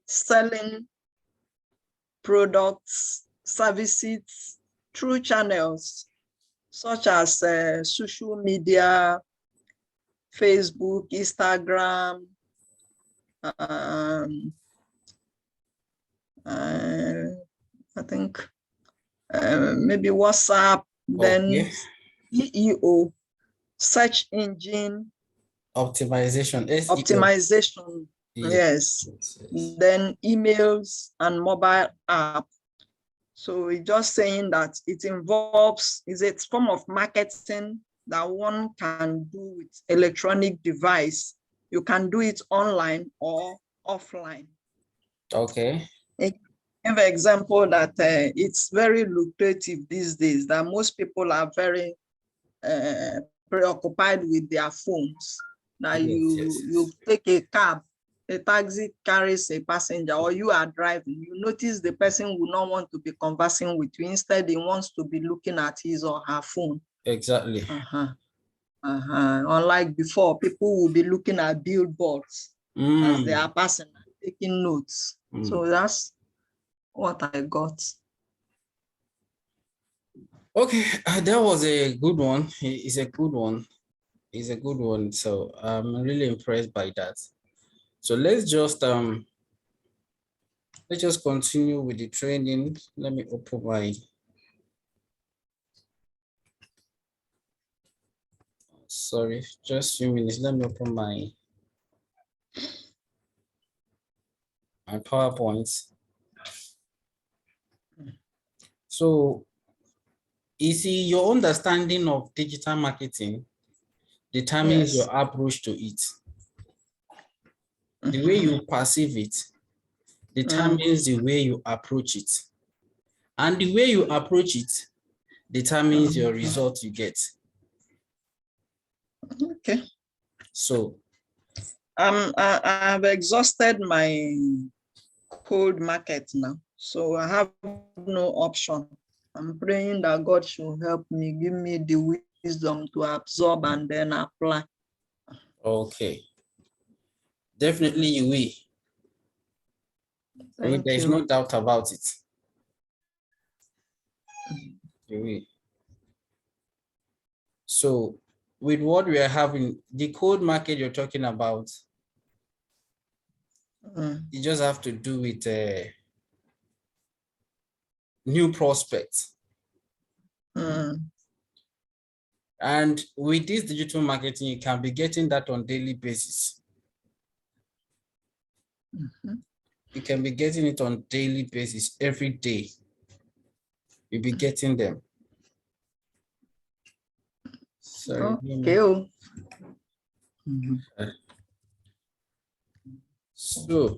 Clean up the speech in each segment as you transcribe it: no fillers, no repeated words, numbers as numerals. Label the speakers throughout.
Speaker 1: selling products, services through channels such as social media, Facebook, Instagram, I think maybe WhatsApp, then EEO, search engine
Speaker 2: optimization,
Speaker 1: optimization, yes. Then emails and mobile app. So it's just saying that it involves, is a form of marketing that one can do with electronic device. You can do it online or offline.
Speaker 2: Okay.
Speaker 1: Give an example that it's very lucrative these days, that most people are very preoccupied with their phones. Now you take a cab, a taxi carries a passenger, or you are driving, you notice the person will not want to be conversing with you. Instead, he wants to be looking at his or her phone.
Speaker 2: Exactly.
Speaker 1: Unlike before, people will be looking at billboards as they are passing, taking notes. So that's what I got.
Speaker 2: Okay, that was a good one. It's a good one. It's a good one. So I'm really impressed by that. So let's just continue with the training. Let me open my. Sorry, just a few minutes. Let me open my PowerPoint. So you see, your understanding of digital marketing determines your approach to it. The way you perceive it determines the way you approach it. And the way you approach it determines your result you get.
Speaker 1: Okay.
Speaker 2: So
Speaker 1: I've exhausted my cold market now, so I have no option. I'm praying that God should help me, give me the wisdom to absorb and then apply.
Speaker 2: Okay. Definitely you will. I mean, there's no doubt about it. You will. So with what we are having, the cold market you're talking about, you just have to do with new prospects. And with this digital marketing, you can be getting that on daily basis. You can be getting it on daily basis every day. You'll be getting them. Sorry.
Speaker 1: Okay.
Speaker 2: So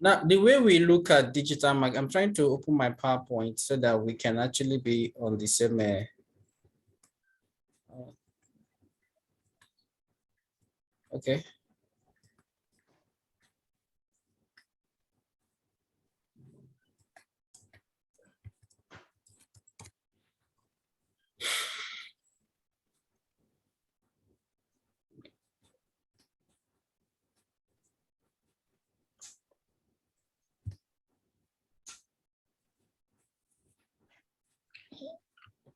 Speaker 2: now the way we look at digital marketing, I'm trying to open my PowerPoint so that we can actually be on the same. Okay.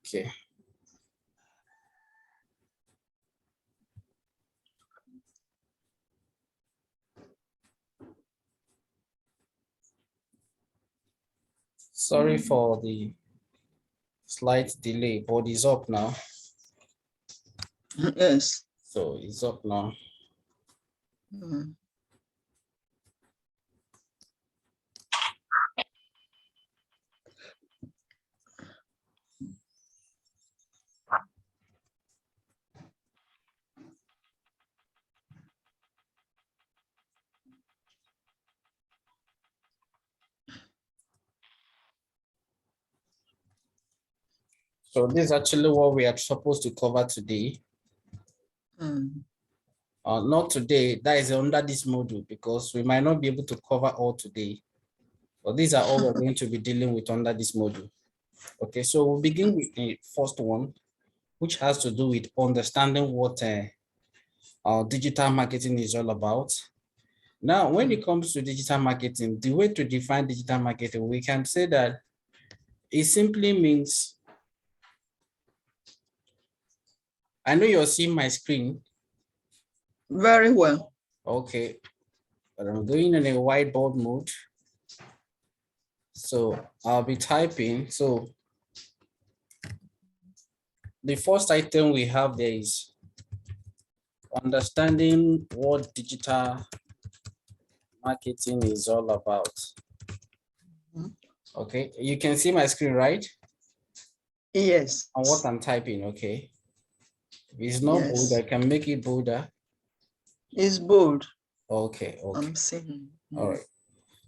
Speaker 2: Okay. Sorry for the slight delay, but it's up now.
Speaker 1: Yes.
Speaker 2: So it's up now. So this is actually what we are supposed to cover today. Not today, that is under this module, because we might not be able to cover all today. But these are all we're going to be dealing with under this module. Okay, so we'll begin with the first one. which has to do with understanding what digital marketing is all about. Now, when it comes to digital marketing, the way to define digital marketing, we can say that it simply means, I know you're seeing my screen.
Speaker 1: Very well.
Speaker 2: Okay, but I'm going in a whiteboard mode. So I'll be typing. So the first item we have there is understanding what digital marketing is all about. Okay, you can see my screen, right?
Speaker 1: Yes.
Speaker 2: And what I'm typing, okay. If it's not bold, I can make it bolder.
Speaker 1: It's bold.
Speaker 2: Okay, okay.
Speaker 1: I'm seeing.
Speaker 2: All right.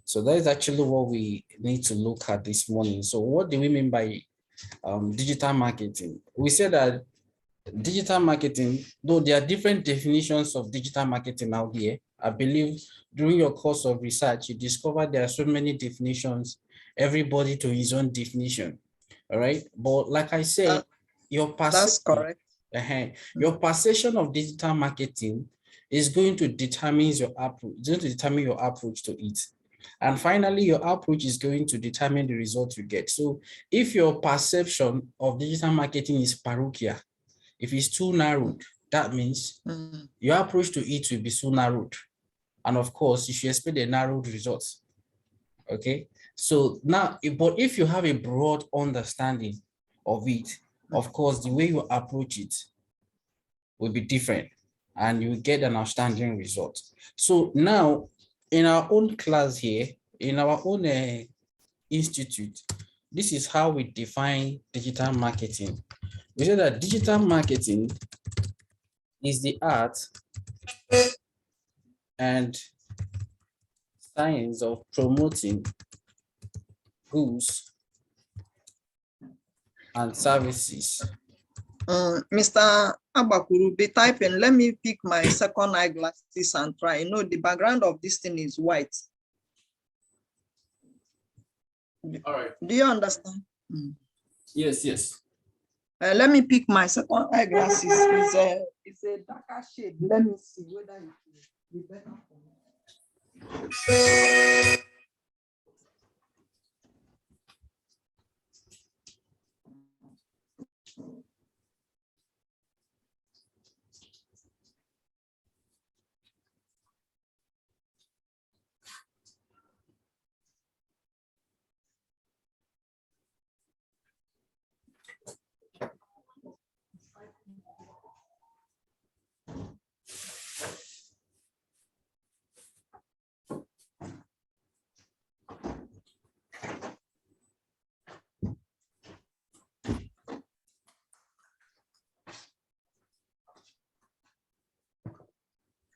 Speaker 2: So that is actually what we need to look at this morning. So what do we mean by digital marketing? We said that digital marketing, though there are different definitions of digital marketing out there, I believe during your course of research, you discovered there are so many definitions, everybody to his own definition. All right. But like I said,
Speaker 1: that's correct.
Speaker 2: Your perception of digital marketing is going to determine your approach to it. And finally, your approach is going to determine the result you get. So if your perception of digital marketing is parochial, if it's too narrowed, that means your approach to it will be so narrowed. And of course, you should expect a narrowed result. Okay. So now, but if you have a broad understanding of it, of course, the way you approach it will be different and you will get an outstanding result. So now, in our own class here, in our own institute, this is how we define digital marketing. We say that digital marketing is the art and science of promoting goods and services.
Speaker 1: Mr. Abakuru, be typing. Let me pick my second eyeglasses and try. You know, the background of this thing is white.
Speaker 2: All right.
Speaker 1: Do you understand?
Speaker 2: Yes, yes.
Speaker 1: Let me pick my second eyeglasses. It's a darker shade. Let me see whether it will be better for me.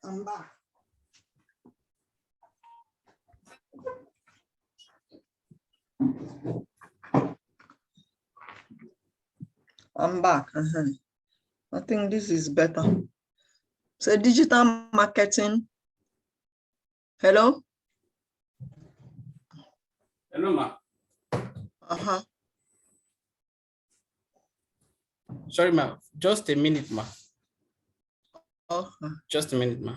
Speaker 1: I'm back. I'm back. I think this is better. So digital marketing. Hello?
Speaker 2: Hello, ma. Sorry, ma. Just a minute, ma. Just a minute, ma.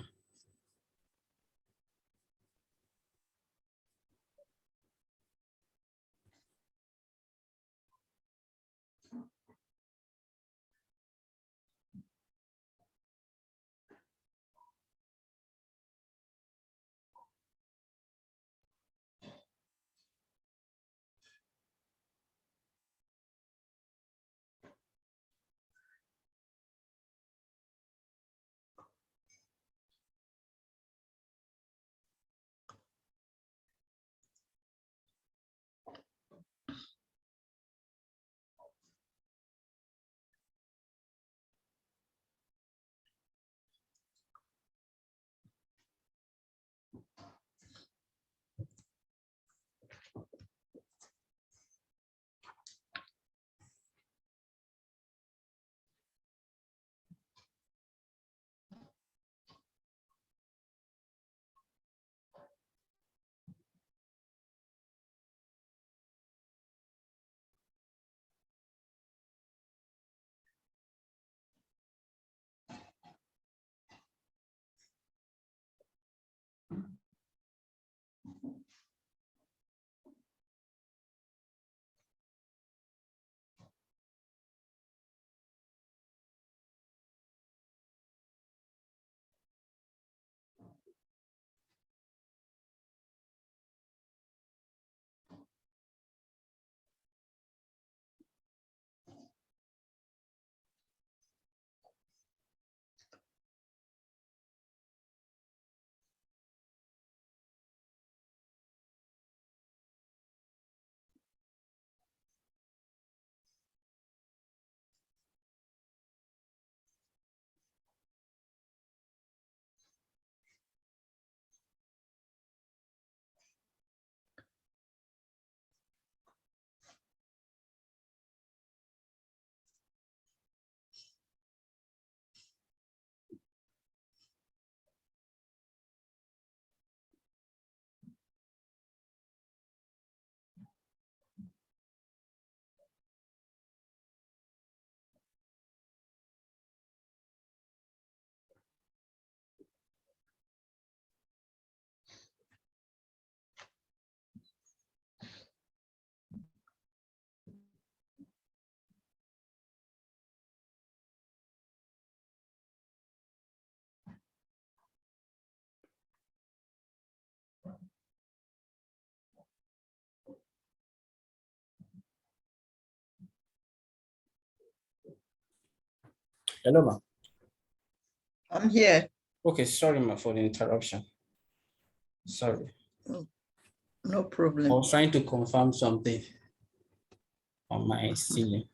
Speaker 2: Hello, ma.
Speaker 1: I'm here.
Speaker 2: Okay, sorry, ma, for the interruption. Sorry.
Speaker 1: No
Speaker 2: I
Speaker 1: problem.
Speaker 2: was trying to confirm something on my ceiling.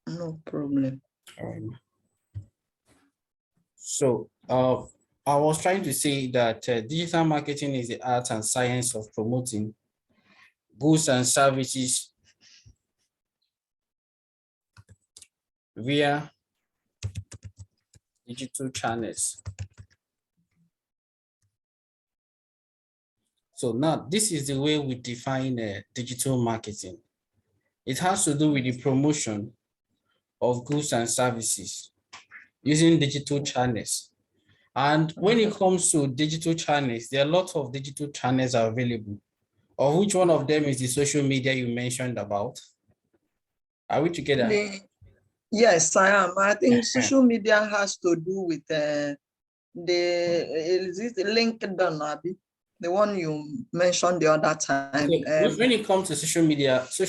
Speaker 1: No problem.
Speaker 2: All right, ma. So, I was trying to say that digital marketing is the art and science of promoting goods and services via digital channels. So now this is the way we define digital marketing. It has to do with the promotion of goods and services using digital channels. And when it comes to digital channels, there are a lot of digital channels available. Or which one of them is the social media you mentioned about? Are we together?
Speaker 1: Yes, I am. I think social media has to do with is it LinkedIn, Abi? The one you mentioned the other time.
Speaker 2: Okay. When it comes to social media
Speaker 1: has to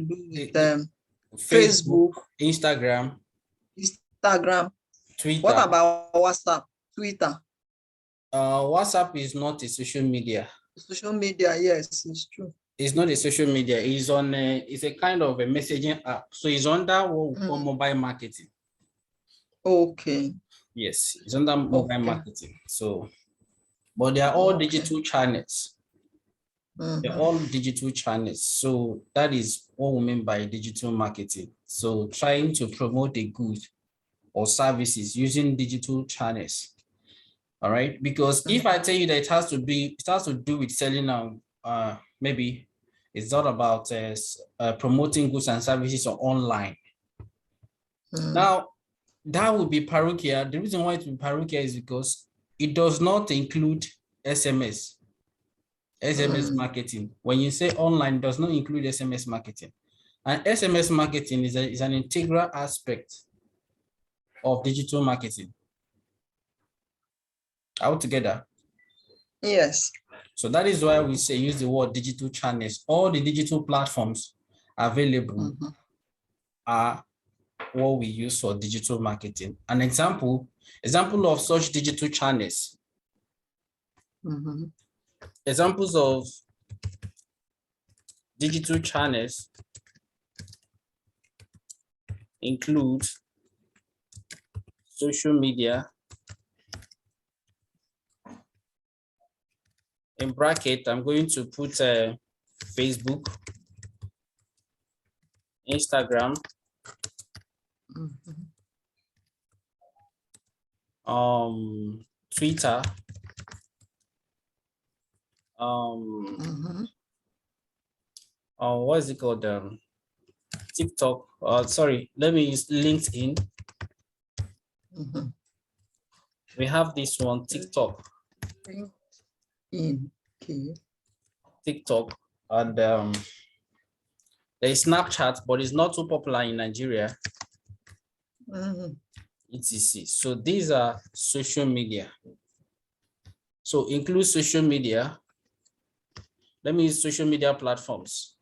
Speaker 1: do with
Speaker 2: Facebook,
Speaker 1: Facebook,
Speaker 2: Instagram,
Speaker 1: Instagram. What
Speaker 2: Twitter.
Speaker 1: about WhatsApp, Twitter?
Speaker 2: WhatsApp is not a social media.
Speaker 1: Social media, yes, it's true.
Speaker 2: It's not a social media. It's on it's a kind of a messaging app. So it's under what we call mobile marketing.
Speaker 1: Okay.
Speaker 2: Yes, it's under mobile marketing. So, but they are all digital channels. They're all digital channels. So that is what we mean by digital marketing. So trying to promote a good or services using digital channels. All right. Because if I tell you that it has to do with selling maybe it's not about promoting goods and services online. Now, that would be parochial. The reason why it would be parochial is because it does not include SMS marketing. When you say online, it does not include SMS marketing. And SMS marketing is an integral aspect of digital marketing. All together.
Speaker 1: Yes.
Speaker 2: So that is why we say use the word digital channels. All the digital platforms available are what we use for digital marketing. An example of such digital channels. Examples of digital channels include social media. In bracket, I'm going to put Facebook, Instagram, Twitter, what is it called? TikTok. Sorry, let me use LinkedIn. We have this one, TikTok. TikTok, and there is Snapchat, but it's not too popular in Nigeria. etc. So these are social media. So include social media. Let me use social media platforms.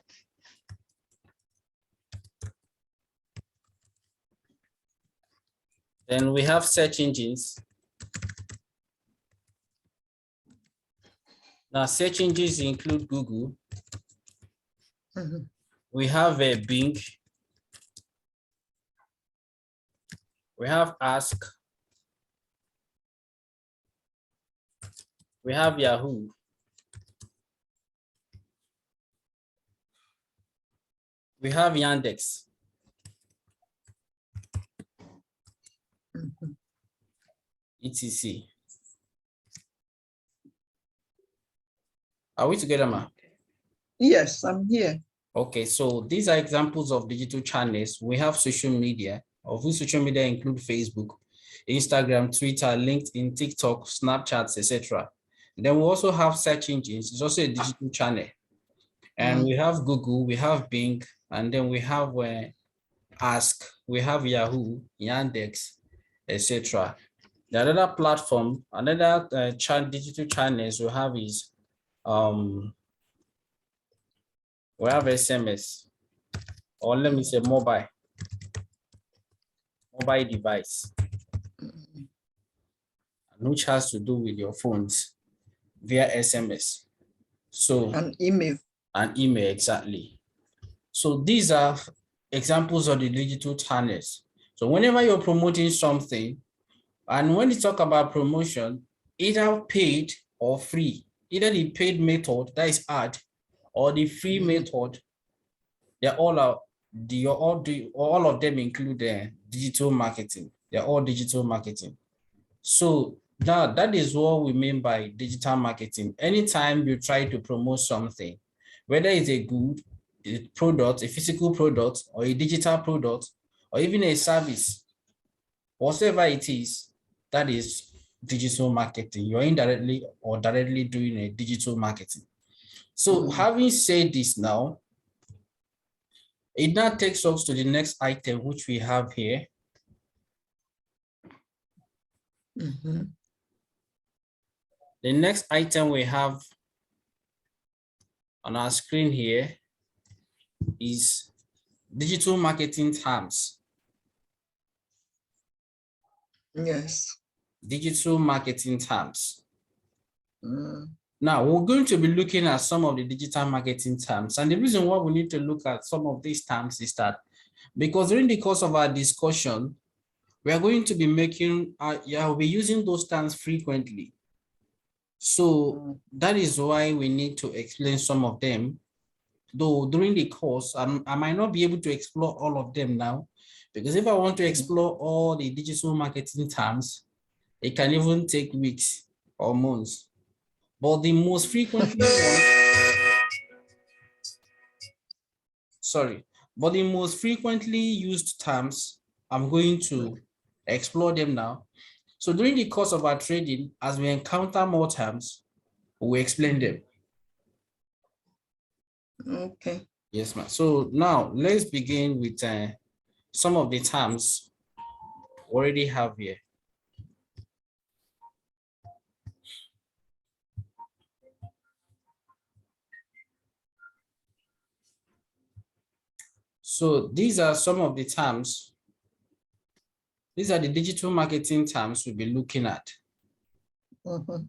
Speaker 2: Then we have search engines. Now search engines include Google. We have a Bing. We have Ask. We have Yahoo. We have Yandex. etc. Are we together, ma?
Speaker 1: Yes, I'm here.
Speaker 2: Okay, so these are examples of digital channels. We have social media, of which social media include Facebook, Instagram, Twitter, LinkedIn, TikTok, Snapchat, etc. Then we also have search engines. It's also a digital channel. And we have Google, we have Bing, and then we have Ask, we have Yahoo, Yandex, etc. The other platform, another digital channels we have is we have SMS, or let me say mobile. mobile device, which has to do with your phones via SMS. So
Speaker 1: an email.
Speaker 2: An email, exactly. So these are examples of the digital channels. So whenever you're promoting something, and when you talk about promotion, either paid or free, either the paid method, that is ad, or the free method, they're all out. All of them include digital marketing. They're all digital marketing. So now that is what we mean by digital marketing. Anytime you try to promote something, whether it's a good, a product, a physical product, or a digital product, or even a service, whatever it is, that is digital marketing. You're indirectly or directly doing a digital marketing. So having said this now, it now takes us to the next item, which we have here. The next item we have on our screen here is digital marketing terms.
Speaker 1: Yes.
Speaker 2: Digital marketing terms. Now, we're going to be looking at some of the digital marketing terms. And the reason why we need to look at some of these terms is that because during the course of our discussion, we are going to be we'll be using those terms frequently. So that is why we need to explain some of them. Though during the course, I might not be able to explore all of them now, because if I want to explore all the digital marketing terms, it can even take weeks or months. But the most frequently but the most frequently used terms, I'm going to explore them now. So during the course of our trading, as we encounter more terms, we explain them.
Speaker 1: Okay.
Speaker 2: Yes, ma'am. So now let's begin with some of the terms we already have here. So these are some of the terms. These are the digital marketing terms we'll be looking at. We're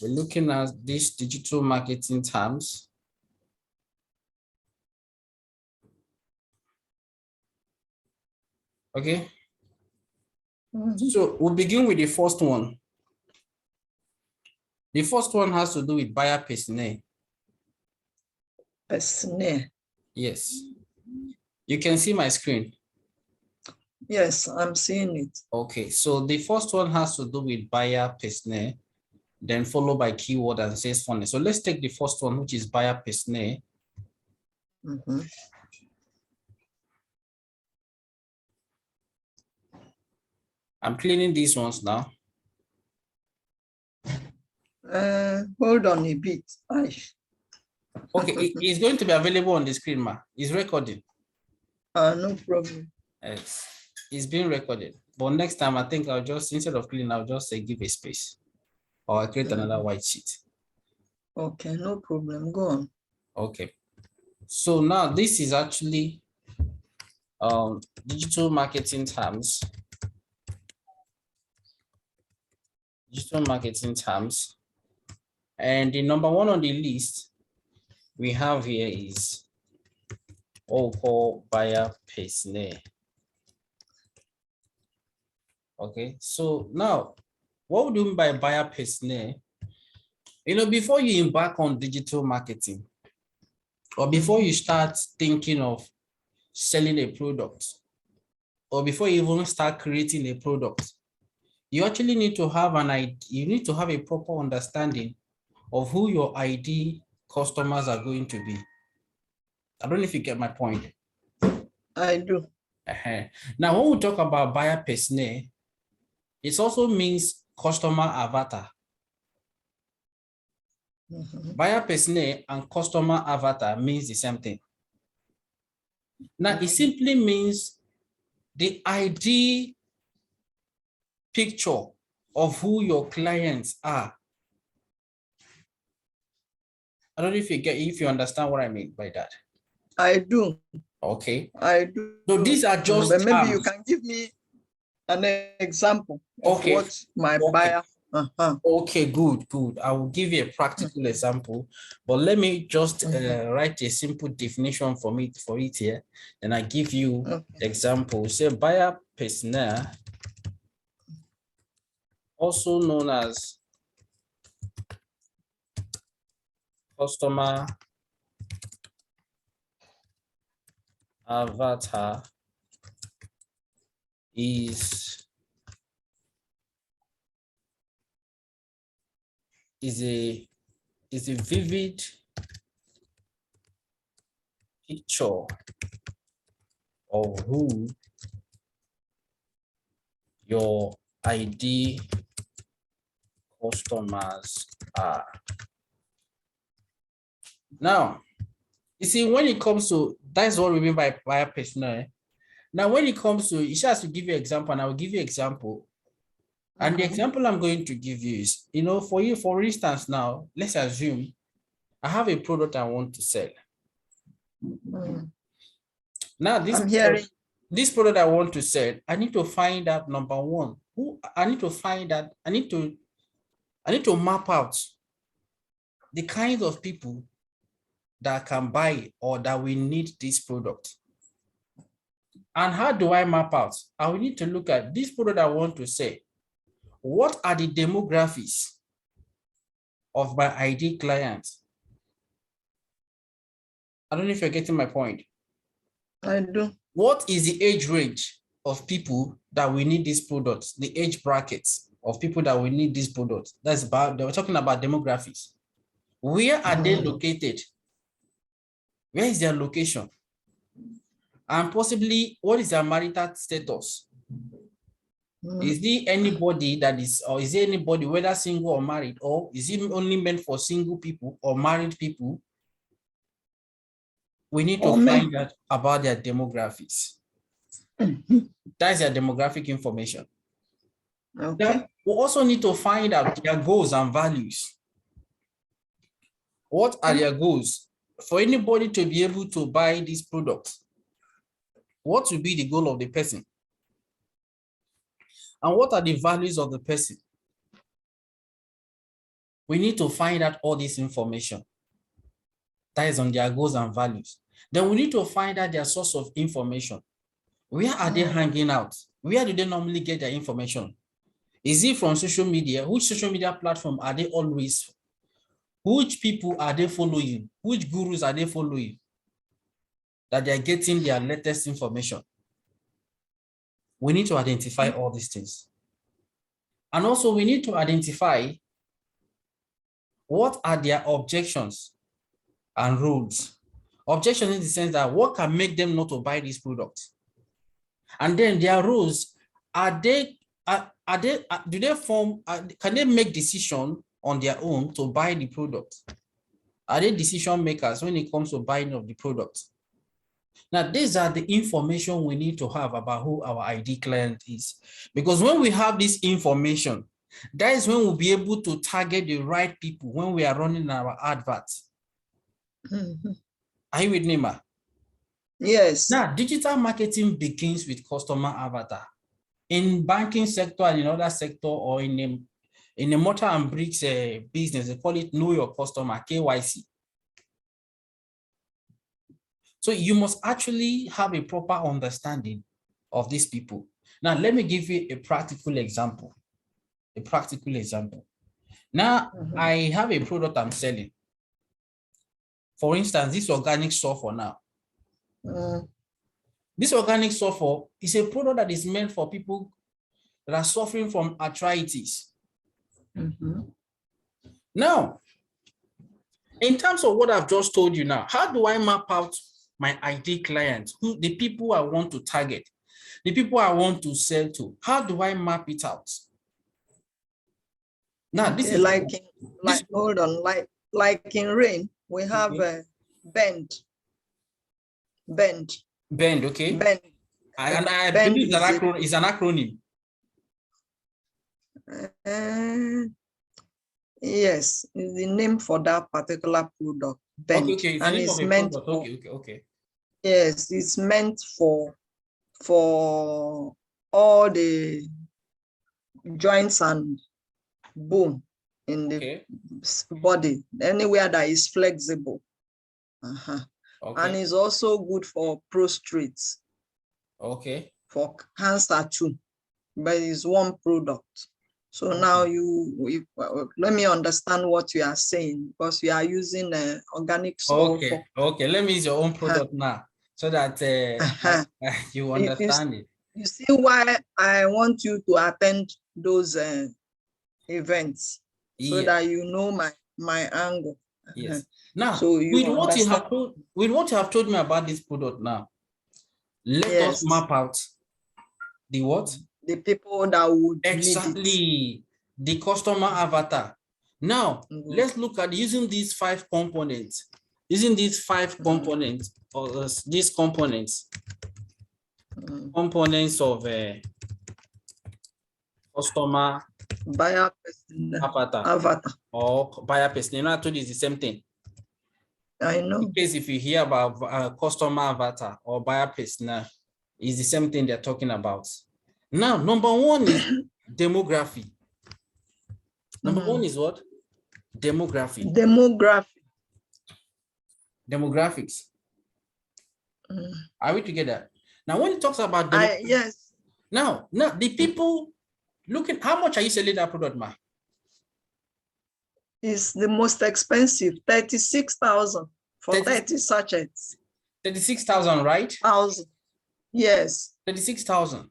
Speaker 2: looking at these digital marketing terms. Okay. So we'll begin with the first one. The first one has to do with buyer personnel.
Speaker 1: Personnel.
Speaker 2: Yes. You can see my screen.
Speaker 1: Yes, I'm seeing it.
Speaker 2: Okay, so the first one has to do with buyer personnel, then followed by keyword and sales funnel. So let's take the first one, which is buyer personnel. I'm cleaning these ones now.
Speaker 1: Hold on a bit.
Speaker 2: Okay, it's going to be available on the screen, ma. It's recording.
Speaker 1: No problem.
Speaker 2: It's being recorded. But next time, I think I'll just, instead of cleaning, I'll just say give a space. Or I'll create another white sheet.
Speaker 1: Okay, no problem. Go on.
Speaker 2: Okay. So now this is actually digital marketing terms. Digital marketing terms. And the number one on the list we have here is what we call buyer personnel. Okay, so now what we do by buyer personnel, before you embark on digital marketing, or before you start thinking of selling a product, or before you even start creating a product, you actually need to have you need to have a proper understanding of who your ideal customers are going to be. I don't know if you get my point.
Speaker 1: I do.
Speaker 2: Now, when we talk about buyer personnel, it also means customer avatar. Buyer personnel and customer avatar means the same thing. Now, it simply means the ideal picture of who your clients are. I don't know if you understand what I mean by that.
Speaker 1: I do.
Speaker 2: Okay.
Speaker 1: I do.
Speaker 2: So these are just
Speaker 1: But maybe you
Speaker 2: terms.
Speaker 1: can give me an example of
Speaker 2: Okay.
Speaker 1: what my
Speaker 2: Okay.
Speaker 1: buyer.
Speaker 2: Okay, good. I will give you a practical example, but let me just write a simple definition for it here. Then I give you example. Say buyer personnel, also known as customer avatar, is a vivid picture of who your ID customers are. Now, you see, when it comes to, that's what we mean by buyer personnel. Now, when it comes to, she has to give you an example, and I will give you an example. And the example I'm going to give you is, for you, for instance, now, let's assume I have a product I want to sell. Now, this product I want to sell, I need to find out, number one, I need to map out the kinds of people that can buy or that will need this product. And how do I map out? I will need to look at this product I want to sell. What are the demographics of my ID clients? I don't know if you're getting my point.
Speaker 1: I do.
Speaker 2: What is the age range of people that will need these products? The age brackets of people that will need these products. That's about, they were talking about demographics. Where are they located? Where is their location? And possibly, what is their marital status? Is there anybody that is, or is there anybody, whether single or married, or is it only meant for single people or married people? We need to find out about their demographics. That's their demographic information.
Speaker 1: Okay.
Speaker 2: Then we also need to find out their goals and values. What are their goals? For anybody to be able to buy these products, what will be the goal of the person? And what are the values of the person? We need to find out all this information that is on their goals and values. Then we need to find out their source of information. Where are they hanging out? Where do they normally get their information? Is it from social media? Which social media platform are they always? Which people are they following? Which gurus are they following that they are getting their latest information? We need to identify all these things. And also we need to identify what are their objections and rules. Objection in the sense that what can make them not to buy these products? And then their rules, do they form, can they make decision on their own to buy the product? Are they decision makers when it comes to buying of the product? Now, these are the information we need to have about who our ID client is. Because when we have this information, that is when we'll be able to target the right people when we are running our adverts. Are you with me, Ma?
Speaker 1: Yes.
Speaker 2: Now, digital marketing begins with customer avatar. In banking sector and in other sector, or in a mortar and bricks business, they call it know your customer, KYC. So you must actually have a proper understanding of these people. Now, let me give you a practical example. Now, I have a product I'm selling. For instance, this organic sulfur now. This organic sulfur is a product that is meant for people that are suffering from arthritis. Now, in terms of what I've just told you now, how do I map out my ID clients, the people I want to target, the people I want to sell to? How do I map it out? Now, this is
Speaker 1: hold on, like in rain, we have bend.
Speaker 2: Bend, okay.
Speaker 1: Bend.
Speaker 2: And I believe it's an acronym.
Speaker 1: Yes, it's the name for that particular product. Bend.
Speaker 2: Okay, it's
Speaker 1: and
Speaker 2: the name
Speaker 1: it's
Speaker 2: of a
Speaker 1: meant
Speaker 2: product. Okay.
Speaker 1: Yes, it's meant for all the joints and bone in the
Speaker 2: Okay.
Speaker 1: body, anywhere that is flexible. And
Speaker 2: Okay.
Speaker 1: it's also good for prostate,
Speaker 2: Okay.
Speaker 1: for cancer too, but it's one product. So now let me understand what you are saying, because you are using organic sulfur.
Speaker 2: Okay. Let me use your own product now so that you
Speaker 1: You,
Speaker 2: understand it.
Speaker 1: you see why I want you to attend those events, so
Speaker 2: Yeah.
Speaker 1: that you know my angle.
Speaker 2: Yes. Now,
Speaker 1: So you understand.
Speaker 2: with what you have told me about this product now, let us
Speaker 1: Yes,
Speaker 2: map out the what?
Speaker 1: the people that would need it.
Speaker 2: Exactly. The customer avatar. Now,
Speaker 1: Mhm.
Speaker 2: let's look at using these 5 components. Using these 5 components, or these components of a customer
Speaker 1: Buyer person
Speaker 2: avatar
Speaker 1: avatar.
Speaker 2: or buyer person. You know, I told you it's the same thing.
Speaker 1: I
Speaker 2: In
Speaker 1: know.
Speaker 2: case if you hear about customer avatar or buyer persona, it's the same thing they're talking about. Now, number one is demography. Number one is what? Demography.
Speaker 1: Demography.
Speaker 2: Demographics. Are we together? Now, when it talks about
Speaker 1: Yes,
Speaker 2: now the people looking, how much are you selling that product, ma?
Speaker 1: it's the most expensive, 36,000 for 30 sachets.
Speaker 2: 36,000, right?
Speaker 1: 1,000. Yes.
Speaker 2: 36,000.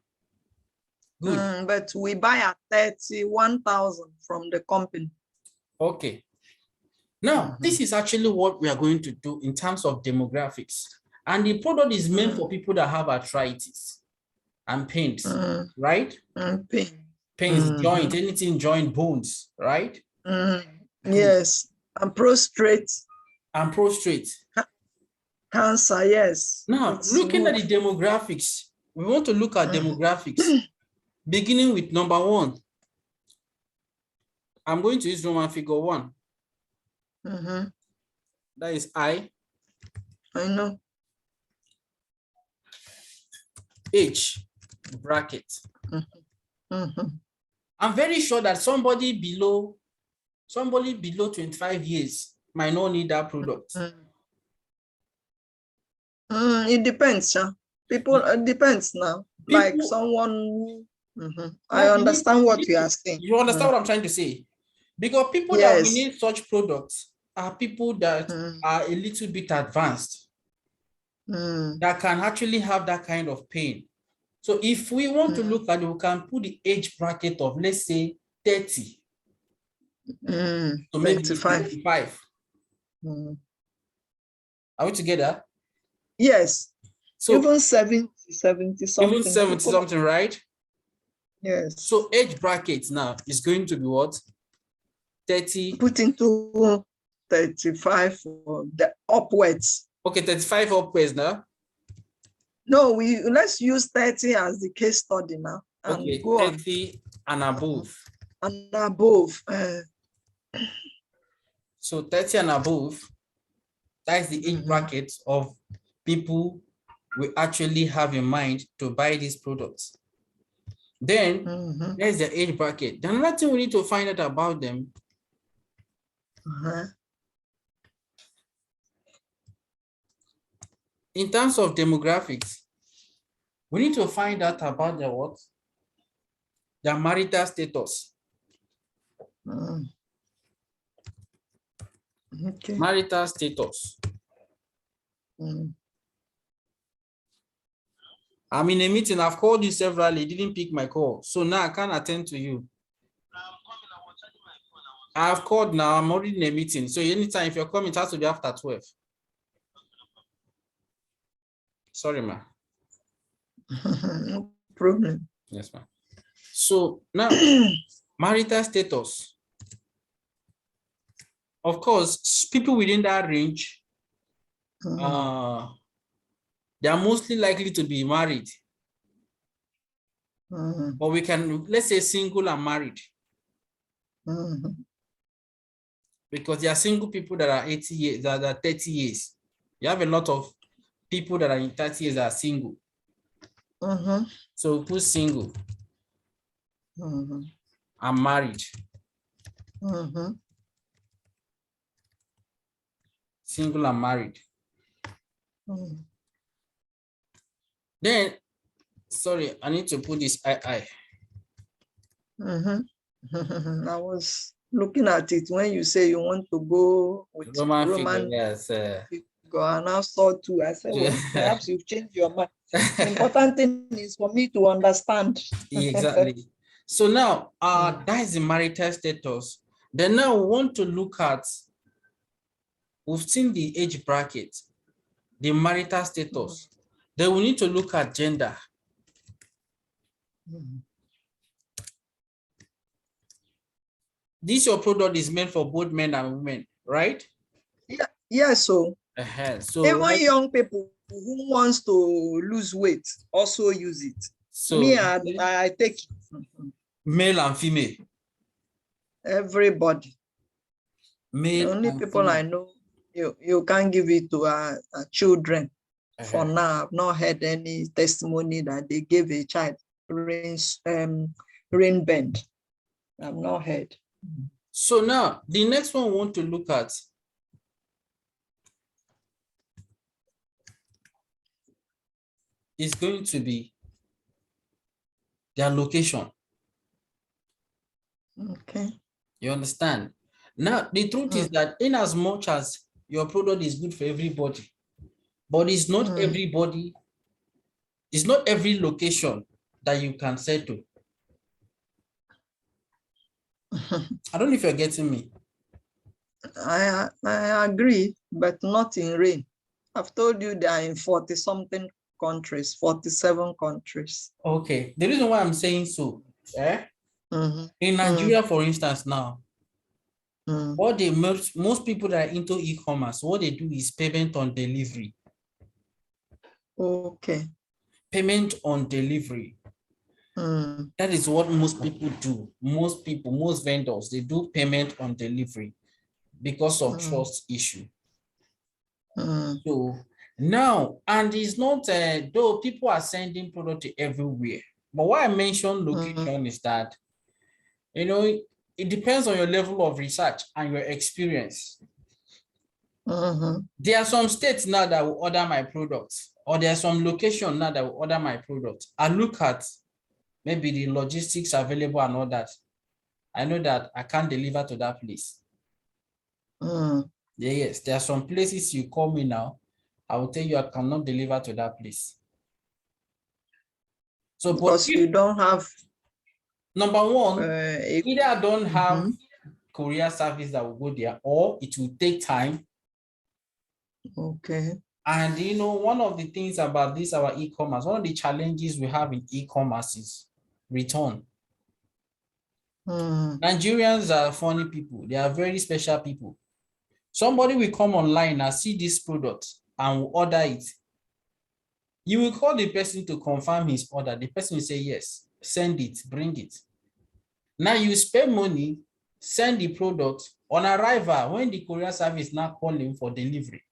Speaker 2: Good.
Speaker 1: But we buy at 31,000 from the company.
Speaker 2: Okay. Now, this is actually what we are going to do in terms of demographics. And the product is meant for people that have arthritis and pains, right?
Speaker 1: Pain.
Speaker 2: Pains, joint, anything joint, bones, right?
Speaker 1: Yes. And prostate.
Speaker 2: And prostate.
Speaker 1: Cancer, yes.
Speaker 2: Now,
Speaker 1: It's
Speaker 2: looking at
Speaker 1: good.
Speaker 2: the demographics, we want to look at demographics, beginning with number 1. I'm going to use Roman figure 1. That is I
Speaker 1: know.
Speaker 2: H bracket. I'm very sure that somebody below 25 years might not need that product.
Speaker 1: It depends, huh? People, it depends now. Like someone, I understand what you are saying.
Speaker 2: You understand what I'm trying to say? Because people that will need such products are people that are a little bit advanced, that can actually have that kind of pain. So if we want to look at it, we can put the age bracket of, let's say, 30 to maybe 35. Are we together?
Speaker 1: Yes.
Speaker 2: So
Speaker 1: even 70 something.
Speaker 2: Even 70 something, right?
Speaker 1: Yes.
Speaker 2: So age bracket now is going to be what? 30.
Speaker 1: Put into 35 for the upwards.
Speaker 2: Okay, 35 upwards now.
Speaker 1: No, let's use 30 as the case study now.
Speaker 2: Okay, 30 and above.
Speaker 1: And above.
Speaker 2: So 30 and above, that's the age bracket of people we actually have in mind to buy these products. Then there's the age bracket. The another thing we need to find out about them. In terms of demographics, we need to find out about their what? Their marital status.
Speaker 1: Okay.
Speaker 2: Marital status. I'm in a meeting. I've called you severally. You didn't pick my call. So now I can't attend to you. I've called now. I'm already in a meeting. So anytime if you're coming, it has to be after 12. Sorry, ma.
Speaker 1: No problem.
Speaker 2: Yes, ma'am. So now, marital status. Of course, people within that range, they are mostly likely to be married. But we can, let's say, single and married. Because there are single people that are 80 years, that are 30 years. You have a lot of people that are in 30 years are single. So who's single? I'm married. Single and married. Then, sorry, I need to put this I.
Speaker 1: I was looking at it when you say you want to go with
Speaker 2: Roman figure,
Speaker 1: Roman
Speaker 2: yes.
Speaker 1: figure, and I saw two. I said, well, perhaps you've changed your mind. The important thing is for me to understand.
Speaker 2: Exactly. So now, that is the marital status. Then now we want to look at, we've seen the age bracket, the marital status. Then we need to look at gender. This your product is meant for both men and women, right?
Speaker 1: Yeah, so
Speaker 2: So
Speaker 1: even young people who wants to lose weight also use it.
Speaker 2: So
Speaker 1: me, I take it.
Speaker 2: Male and female.
Speaker 1: Everybody.
Speaker 2: Male
Speaker 1: the only
Speaker 2: and
Speaker 1: people
Speaker 2: female.
Speaker 1: I know, you can't give it to children. For now, I've not heard any testimony that they gave a child rain bend. I've not heard.
Speaker 2: So now the next one we want to look at is going to be their location.
Speaker 1: Okay.
Speaker 2: You understand? Now, the truth is that in as much as your product is good for everybody, but it's not everybody, it's not every location that you can sell to. I don't know if you're getting me.
Speaker 1: I agree, but not in rain. I've told you they are in 40-something countries, 47 countries.
Speaker 2: Okay. The reason why I'm saying so, in Nigeria, for instance, now, what they most people that are into e-commerce, what they do is payment on delivery.
Speaker 1: Okay.
Speaker 2: Payment on delivery. That is what most people do. Most people, most vendors, they do payment on delivery because of trust issue. So now, and it's not, though people are sending product to everywhere, but why I mentioned location is that, you know, it depends on your level of research and your experience. There are some states now that will order my products, or there are some locations now that will order my product. I look at maybe the logistics available and all that. I know that I can't deliver to that place. Yes, there are some places you call me now, I will tell you I cannot deliver to that place. So,
Speaker 1: because you don't have.
Speaker 2: Number one, either I don't have courier service that will go there, or it will take time.
Speaker 1: Okay.
Speaker 2: And you know, one of the things about this, our e-commerce, one of the challenges we have in e-commerce is return. Nigerians are funny people. They are very special people. Somebody will come online and see this product and will order it. You will call the person to confirm his order. The person will say, yes, send it, bring it. Now you spend money, send the product. On arrival, when the courier service now calling for delivery,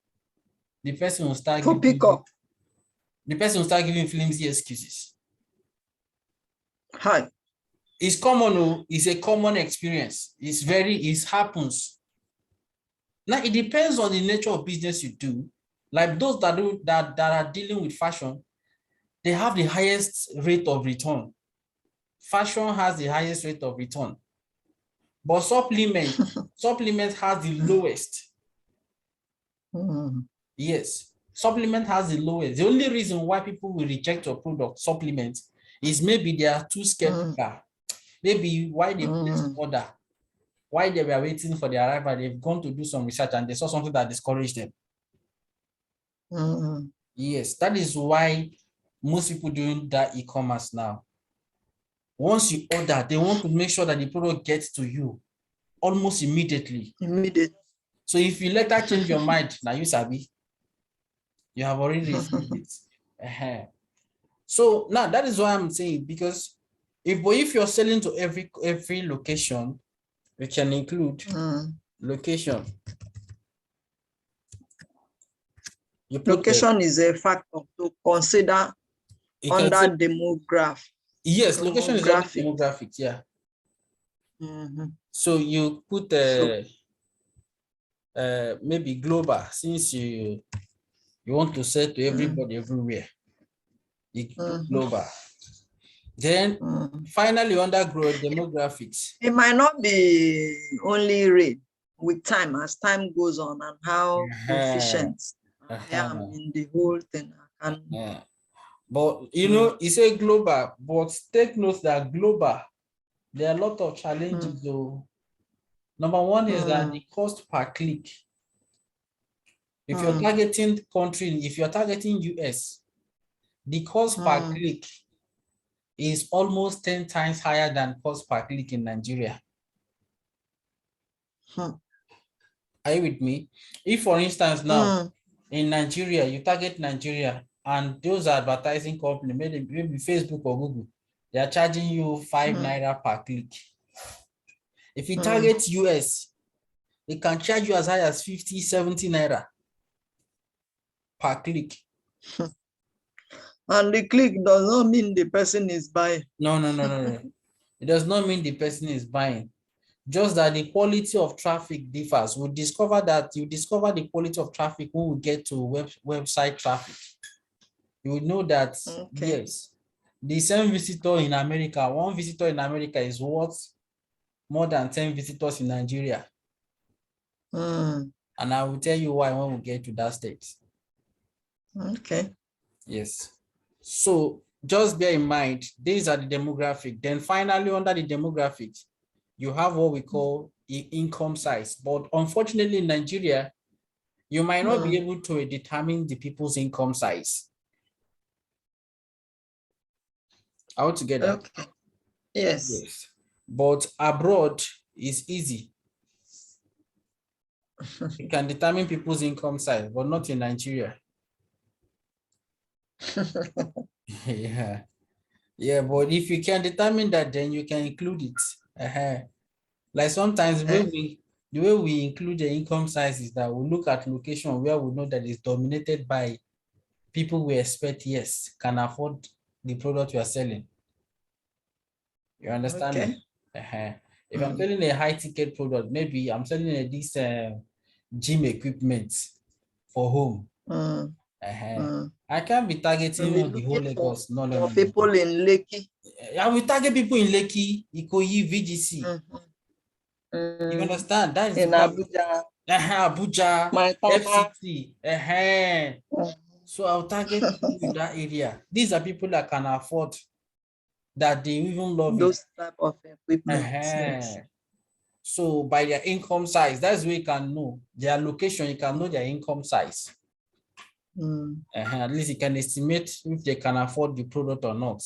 Speaker 2: the person will start
Speaker 1: for
Speaker 2: giving,
Speaker 1: pickup.
Speaker 2: the person will start giving flimsy excuses.
Speaker 1: Hi.
Speaker 2: It's common, it's a common experience. It happens. Now it depends on the nature of business you do. Like those that are dealing with fashion, they have the highest rate of return. Fashion has the highest rate of return. But supplement has the lowest. Yes, supplement has the lowest. The only reason why people will reject your product, supplement, is maybe they are too skeptical. Maybe why they place the order, why they were waiting for the arrival, they've gone to do some research and they saw something that discouraged them. Yes, that is why most people doing that e-commerce now. Once you order, they want to make sure that the product gets to you almost immediately. So if you later change your mind, now you sabi, you have already received it. So now that is why I'm saying, because if you're selling to every location, we can include location. You put
Speaker 1: Location is a factor to consider under demographic.
Speaker 2: Yes, location is under demographics. Yeah. So you put maybe global, since you want to sell to everybody everywhere. You put global. Then finally under demographics.
Speaker 1: It might not be only rate with time, as time goes on, and how proficient I am in the whole thing.
Speaker 2: But you know, you say global, but take note that global, there are a lot of challenges though. Number one is that the cost per click. If you're targeting country, if you're targeting US, the cost per click is almost 10 times higher than cost per click in Nigeria. Are you with me? If, for instance, now in Nigeria, you target Nigeria and those advertising company, maybe Facebook or Google, they are charging you 5 naira per click. If you target US, they can charge you as high as 50, 70 naira per click.
Speaker 1: And the click does not mean the person is buying.
Speaker 2: No. It does not mean the person is buying. Just that the quality of traffic differs. You discover the quality of traffic when we get to website traffic. You will know that, yes, the same visitor in America, one visitor in America is worth more than 10 visitors in Nigeria. And I will tell you why when we get to that state.
Speaker 1: Okay.
Speaker 2: Yes. So just bear in mind, these are the demographic. Then finally, under the demographics, you have what we call income size. But unfortunately, in Nigeria, you might not be able to determine the people's income size. All together.
Speaker 1: Okay. Yes.
Speaker 2: But abroad is easy. You can determine people's income size, but not in Nigeria. Yeah, but if you can determine that, then you can include it. Like sometimes the way we include the income size is that we look at location where we know that it's dominated by people we expect, yes, can afford the product we are selling. You understand me? If I'm selling a high ticket product, maybe I'm selling this gym equipment for home. I can't be targeting the whole Lagos. No.
Speaker 1: People in Lekki.
Speaker 2: I will target people in Lekki, Ikoyi, VGC. You understand? That is
Speaker 1: in Abuja.
Speaker 2: Abuja,
Speaker 1: Maitama.
Speaker 2: FCT. So I'll target people in that area. These are people that can afford, that they even love
Speaker 1: those type of equipment.
Speaker 2: Yes. So by their income size, that's where you can know their location. You can know their income size. At least you can estimate if they can afford the product or not.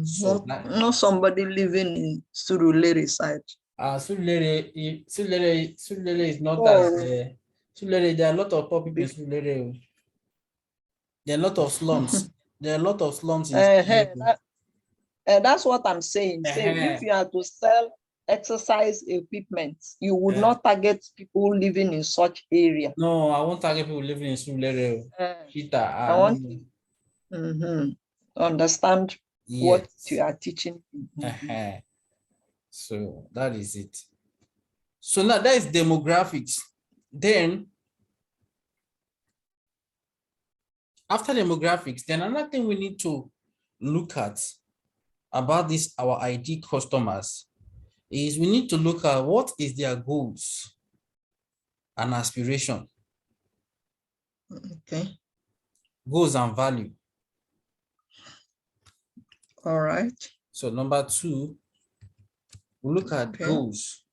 Speaker 2: So
Speaker 1: not somebody living in Surulere side.
Speaker 2: Surulere is not as Surulere. There are a lot of poor people in Surulere. There are a lot of slums. There are a lot of slums in Surulere.
Speaker 1: That's what I'm saying. If you are to sell exercise equipment, you would not target people living in such area.
Speaker 2: No, I won't target people living in Surulere.
Speaker 1: I want to understand what you are teaching.
Speaker 2: So that is it. So now that is demographics. Then after demographics, then another thing we need to look at about this, our ID customers, is we need to look at what is their goals and aspiration.
Speaker 1: Okay.
Speaker 2: Goals and value.
Speaker 1: All right.
Speaker 2: So number 2, we look at goals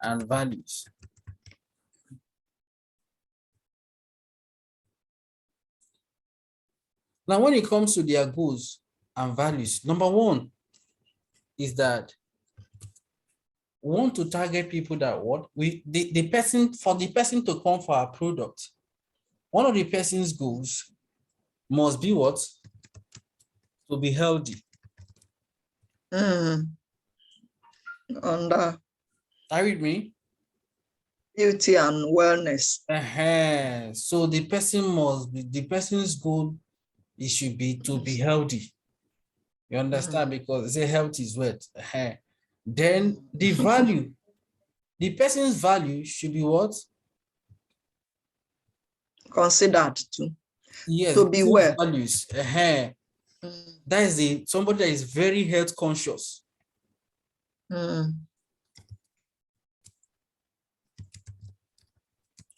Speaker 2: and values. Now, when it comes to their goals and values, number 1 is that we want to target people that the person to come for our product. One of the person's goals must be what? To be healthy.
Speaker 1: Are you
Speaker 2: with me?
Speaker 1: beauty and wellness.
Speaker 2: So the person's goal, it should be to be healthy. You understand? Because say health is wealth. Then the value, the person's value should be what?
Speaker 1: Considered to.
Speaker 2: Yes,
Speaker 1: To be well.
Speaker 2: Values. That is somebody that is very health conscious.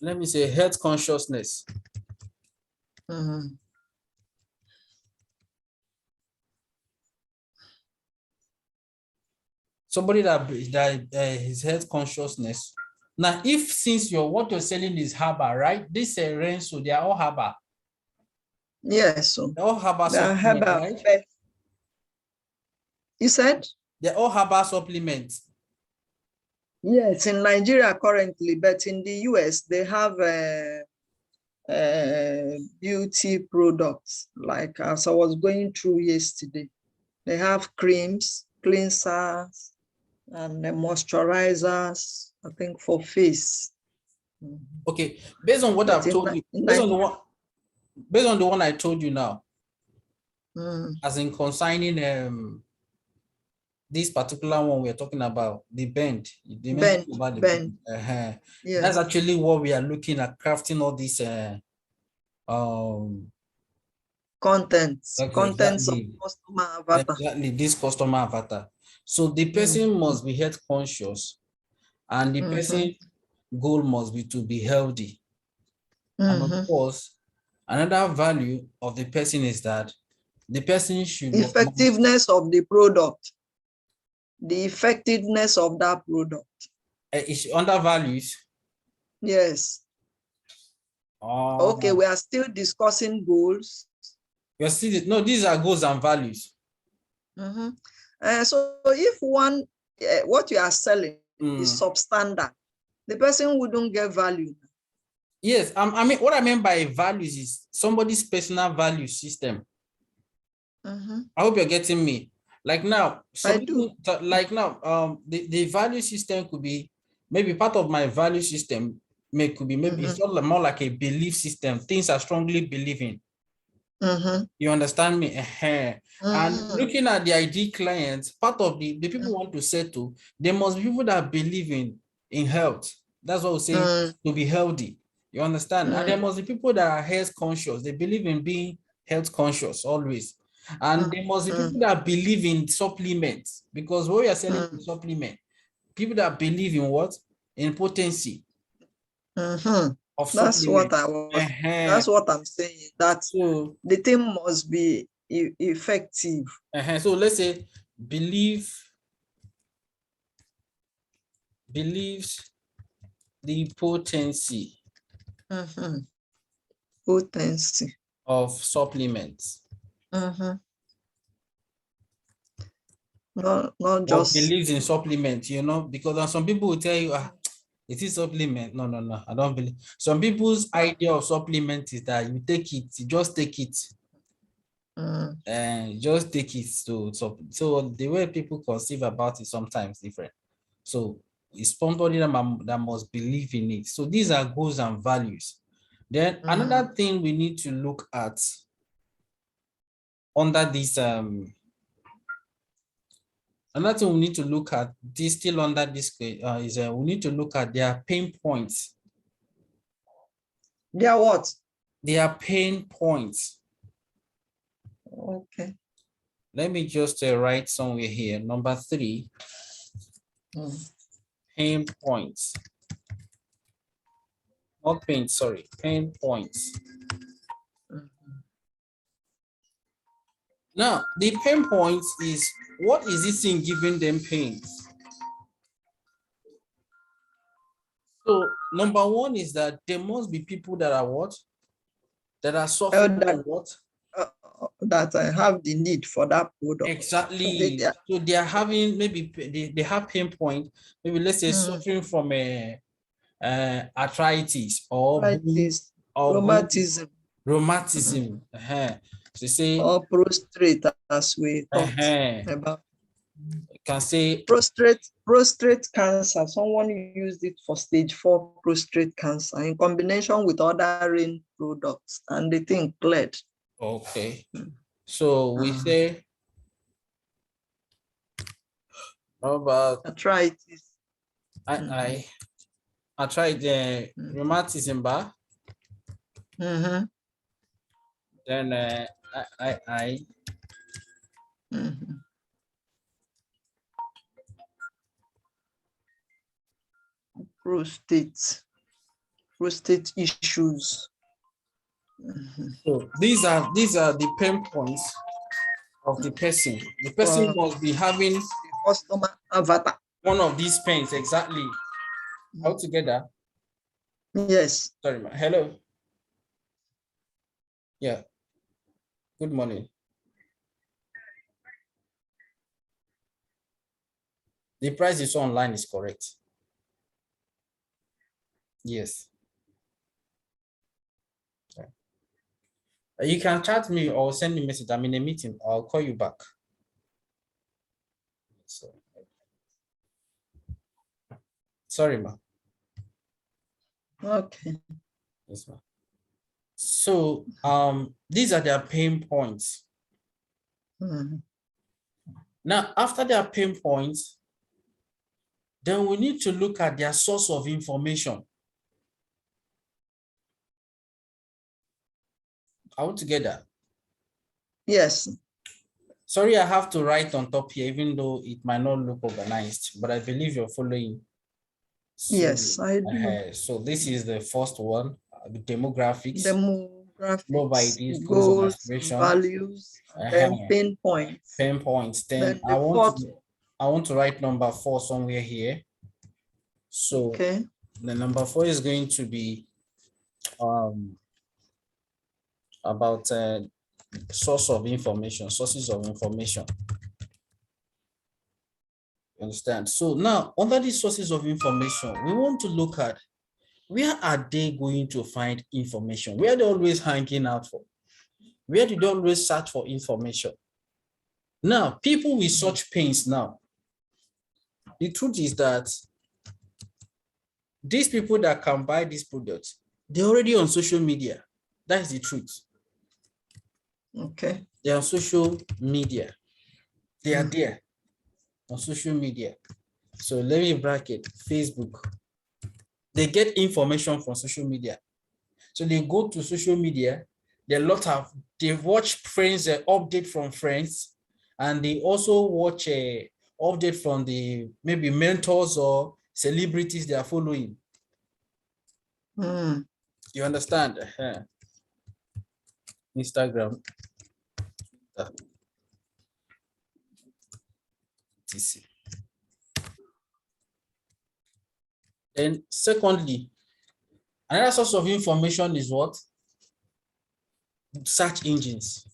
Speaker 2: Let me say health consciousness. Somebody that his health consciousness. Now, if since what you're selling is herbal, right? This Renzo, they are all herbal.
Speaker 1: Yes, so
Speaker 2: they're all herbal
Speaker 1: supplements, right? You said?
Speaker 2: They're all herbal supplements.
Speaker 1: Yes, in Nigeria currently, but in the US, they have beauty products. Like as I was going through yesterday, they have creams, cleansers, and moisturizers, I think for face.
Speaker 2: Okay, based on what I've told you, based on the one I told you now, as in consigning this particular one we're talking about, the bend.
Speaker 1: Bend.
Speaker 2: Yes. That's actually what we are looking at, crafting all these
Speaker 1: contents
Speaker 2: of
Speaker 1: customer avatar.
Speaker 2: Exactly, this customer avatar. So the person must be health conscious, and the person goal must be to be healthy. And of course, another value of the person is that the person should
Speaker 1: effectiveness of the product. The effectiveness of that product.
Speaker 2: Is under values.
Speaker 1: Yes. Okay, we are still discussing goals.
Speaker 2: You're still no, these are goals and values.
Speaker 1: So if one what you are selling is substandard, the person wouldn't get value.
Speaker 2: Yes, I mean what I mean by values is somebody's personal value system. I hope you're getting me. Like now,
Speaker 1: I do.
Speaker 2: Like now, the value system could be maybe part of my value system. Could be maybe it's more like a belief system. Things I strongly believe in. You understand me? And looking at the ID clients, part of the people want to settle, there must be people that believe in health. That's what we say, to be healthy. You understand? And there must be people that are health conscious. They believe in being health conscious always. And there must be people that believe in supplements, because what we are selling is supplement. People that believe in what? In potency.
Speaker 1: That's what I was. That's what I'm saying. That the thing must be effective.
Speaker 2: So let's say believes the potency.
Speaker 1: Potency
Speaker 2: of supplements.
Speaker 1: Not just
Speaker 2: believes in supplements, you know, because some people will tell you, it is supplement. No, I don't believe. Some people's idea of supplement is that you take it, you just take it. And just take it so the way people conceive about it sometimes different. So it's somebody that must believe in it. So these are goals and values. Then another thing we need to look at under this another thing we need to look at this still under this is we need to look at their pain points.
Speaker 1: Their what?
Speaker 2: Their pain points.
Speaker 1: Okay.
Speaker 2: Let me just write somewhere here. Number 3. Pain points. Not pain, sorry. Pain points. Now, the pain points is, what is this thing giving them pains? So, number 1 is that there must be people that are what? That are suffering from what?
Speaker 1: That I have the need for that product.
Speaker 2: Exactly. So they are having, maybe they have pain point, maybe let's say suffering from arthritis or
Speaker 1: rheumatism.
Speaker 2: Rheumatism. So say,
Speaker 1: or prostrate, as we talked about.
Speaker 2: You can say
Speaker 1: prostate cancer. Someone used it for stage 4 prostate cancer in combination with other rain products, and the thing cleared.
Speaker 2: okay. So we say about
Speaker 1: arthritis.
Speaker 2: I tried the rheumatism bar. Then
Speaker 1: prostate issues.
Speaker 2: So these are the pain points of the person. The person must be having
Speaker 1: the customer avatar.
Speaker 2: one of these pains exactly. All together.
Speaker 1: Yes.
Speaker 2: Sorry, ma. Hello. Yeah. Good morning. The price is online is correct. Yes. Okay. You can chat me or send me a message. I'm in a meeting. I'll call you back. So, sorry, ma.
Speaker 1: Okay.
Speaker 2: Yes, ma. So these are their pain points. Now, after their pain points, then we need to look at their source of information. Are we together?
Speaker 1: Yes.
Speaker 2: Sorry, I have to write on top here, even though it might not look organized, but I believe you're following. So,
Speaker 1: yes, I do.
Speaker 2: So this is the first one, the demographics.
Speaker 1: Demographics,
Speaker 2: Goals and
Speaker 1: goals,
Speaker 2: aspiration.
Speaker 1: values, then pain points.
Speaker 2: Pain points. Then
Speaker 1: the
Speaker 2: I want to write number 4 somewhere here. So
Speaker 1: okay.
Speaker 2: The number 4 is going to be about sources of information. You understand? So now, under these sources of information, we want to look at where are they going to find information? Where are they always hanging out for? Where do they always search for information? Now, people with such pains now, the truth is that these people that can buy these products, they're already on social media. That's the truth.
Speaker 1: Okay.
Speaker 2: They're on social media. They are there on social media. So let me bracket Facebook. They get information from social media. So they go to social media. They watch friends, update from friends, and they also watch a update from the maybe mentors or celebrities they are following. You understand? Instagram. And secondly, another source of information is what? Search engines.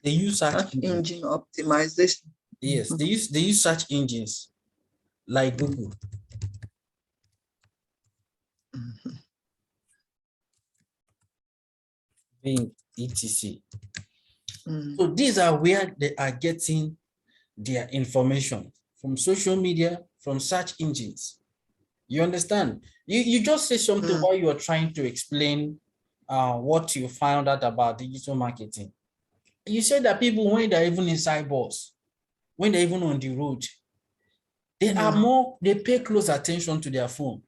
Speaker 2: They use search
Speaker 1: engine optimization.
Speaker 2: Yes, they use search engines like Google. Bing, etc. So these are where they are getting their information from social media, from search engines. You understand? You just say something while you are trying to explain what you found out about digital marketing. You said that people, when they're even inside bus, when they're even on the road, they pay close attention to their phone.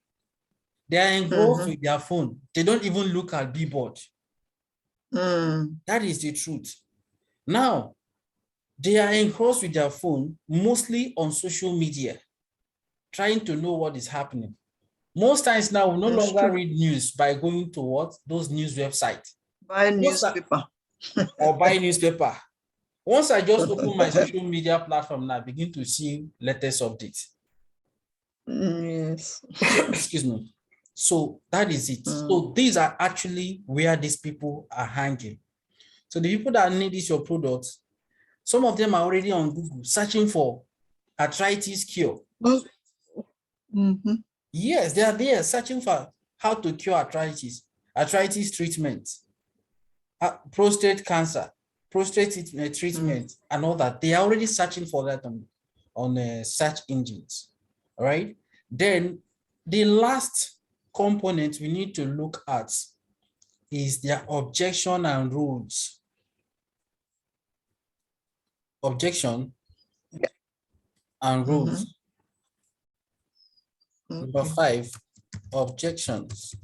Speaker 2: They are engrossed with their phone. They don't even look at billboard. That is the truth. Now, they are engrossed with their phone, mostly on social media, trying to know what is happening. Most times now, we no longer read news by going to what? Those news websites.
Speaker 1: Buy newspaper.
Speaker 2: Or buy newspaper. Once I just open my social media platform now, I begin to see latest updates.
Speaker 1: Yes.
Speaker 2: Excuse me. So that is it. So these are actually where these people are hanging. So the people that need this your products, some of them are already on Google searching for arthritis cure. Yes, they are there searching for how to cure arthritis treatment, prostate cancer. prostate treatment and all that. They are already searching for that on search engines. All right. Then the last component we need to look at is their objection and rules. Objection and rules. Number 5, objections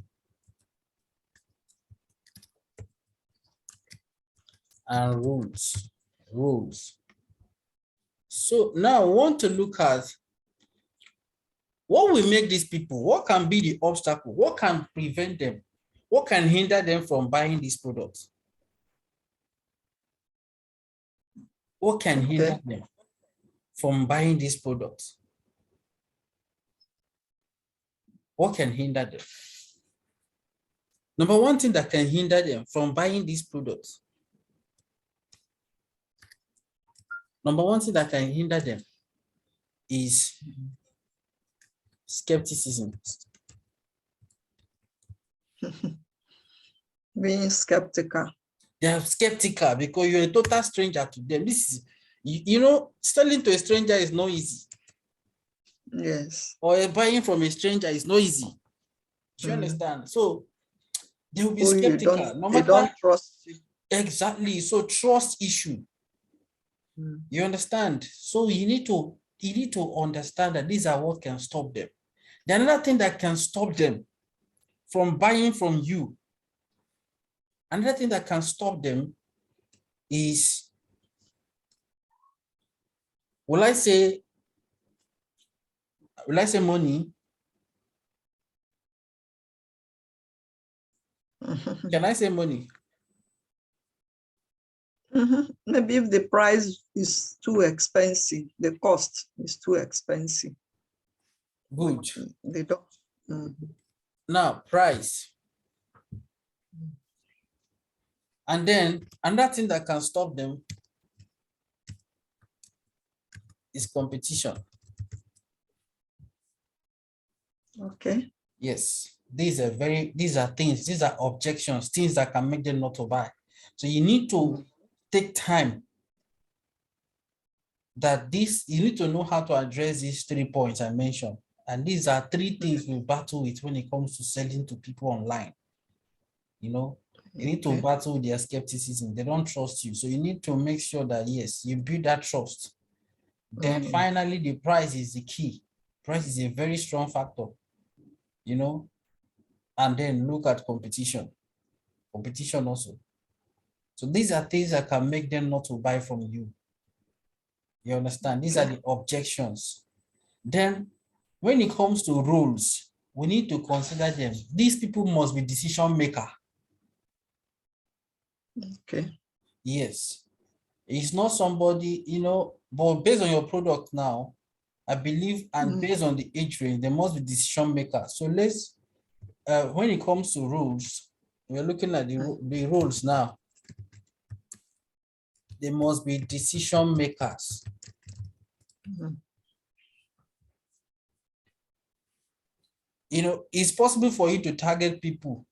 Speaker 2: and rules. So now I want to look at what will make these people, what can be the obstacle, what can prevent them, what can hinder them from buying these products? What can hinder them from buying these products? What can hinder them? Number one thing that can hinder them from buying these products. Number one thing that can hinder them is skepticism.
Speaker 1: Being skeptical.
Speaker 2: They are skeptical because you're a total stranger to them. This is, you know, selling to a stranger is not easy.
Speaker 1: Yes.
Speaker 2: Or buying from a stranger is not easy. Do you understand? So they will be skeptical. No matter,
Speaker 1: they don't trust you.
Speaker 2: Exactly. So trust issue. You understand? So you need to understand that these are what can stop them. The another thing that can stop them from buying from you, another thing that can stop them is, will I say money? Can I say money?
Speaker 1: Maybe if the price is too expensive, the cost is too expensive.
Speaker 2: Good.
Speaker 1: They don't.
Speaker 2: Now, price. And then another thing that can stop them is competition.
Speaker 1: Okay.
Speaker 2: Yes, these are things, these are objections, things that can make them not to buy. So you need to take time you need to know how to address these 3 points I mentioned. And these are 3 things we battle with when it comes to selling to people online. You know, you need to battle their skepticism. They don't trust you. So you need to make sure that, yes, you build that trust. Then finally, the price is the key. Price is a very strong factor, you know, and then look at competition also. So these are things that can make them not to buy from you. You understand? These are the objections. Then when it comes to rules, we need to consider them. These people must be decision maker.
Speaker 1: Okay.
Speaker 2: Yes. It's not somebody, you know, but based on your product now, I believe, and based on the age range, there must be decision maker. So let's, when it comes to rules, we're looking at the rules now. They must be decision makers. You know, it's possible for you to target people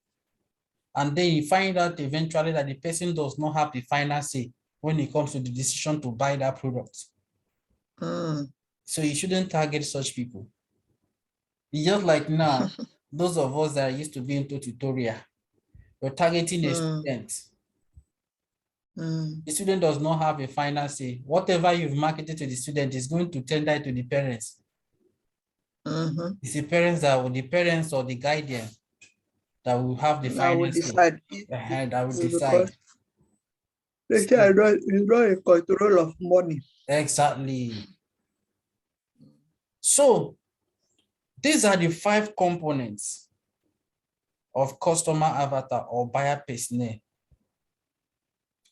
Speaker 2: and then you find out eventually that the person does not have the final say when it comes to the decision to buy that product. So you shouldn't target such people. It's just like now, those of us that used to be into tutorial, we're targeting a student. The student does not have a final say. Whatever you've marketed to the student is going to tender to the parents. It's the parents or the guardian that will have the final say. That will decide.
Speaker 1: It's not a control of money.
Speaker 2: Exactly. So these are the 5 components of customer avatar or buyer persona.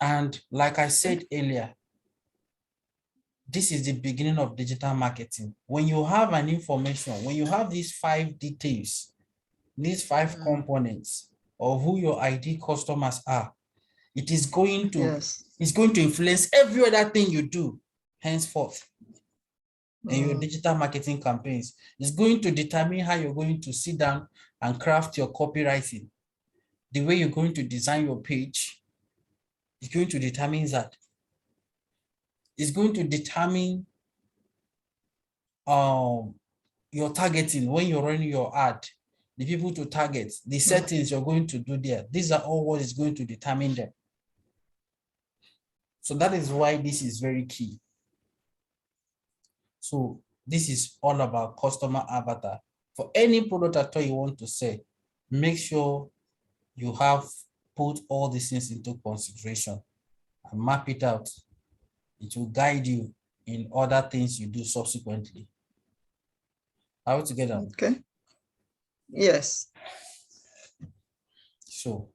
Speaker 2: And like I said earlier, this is the beginning of digital marketing. When you have an information, when you have these 5 details, these 5 components of who your ideal customers are, it is going to, it's going to influence every other thing you do henceforth in your digital marketing campaigns. It's going to determine how you're going to sit down and craft your copywriting, the way you're going to design your page, It's going to determine that. It's going to determine your targeting when you're running your ad, the people to target, the settings you're going to do there. These are all what is going to determine them. So that is why this is very key. So this is all about customer avatar. For any product at all you want to sell, make sure you have put all these things into consideration and map it out. It will guide you in other things you do subsequently. Are we together?
Speaker 1: Okay. Yes.
Speaker 2: So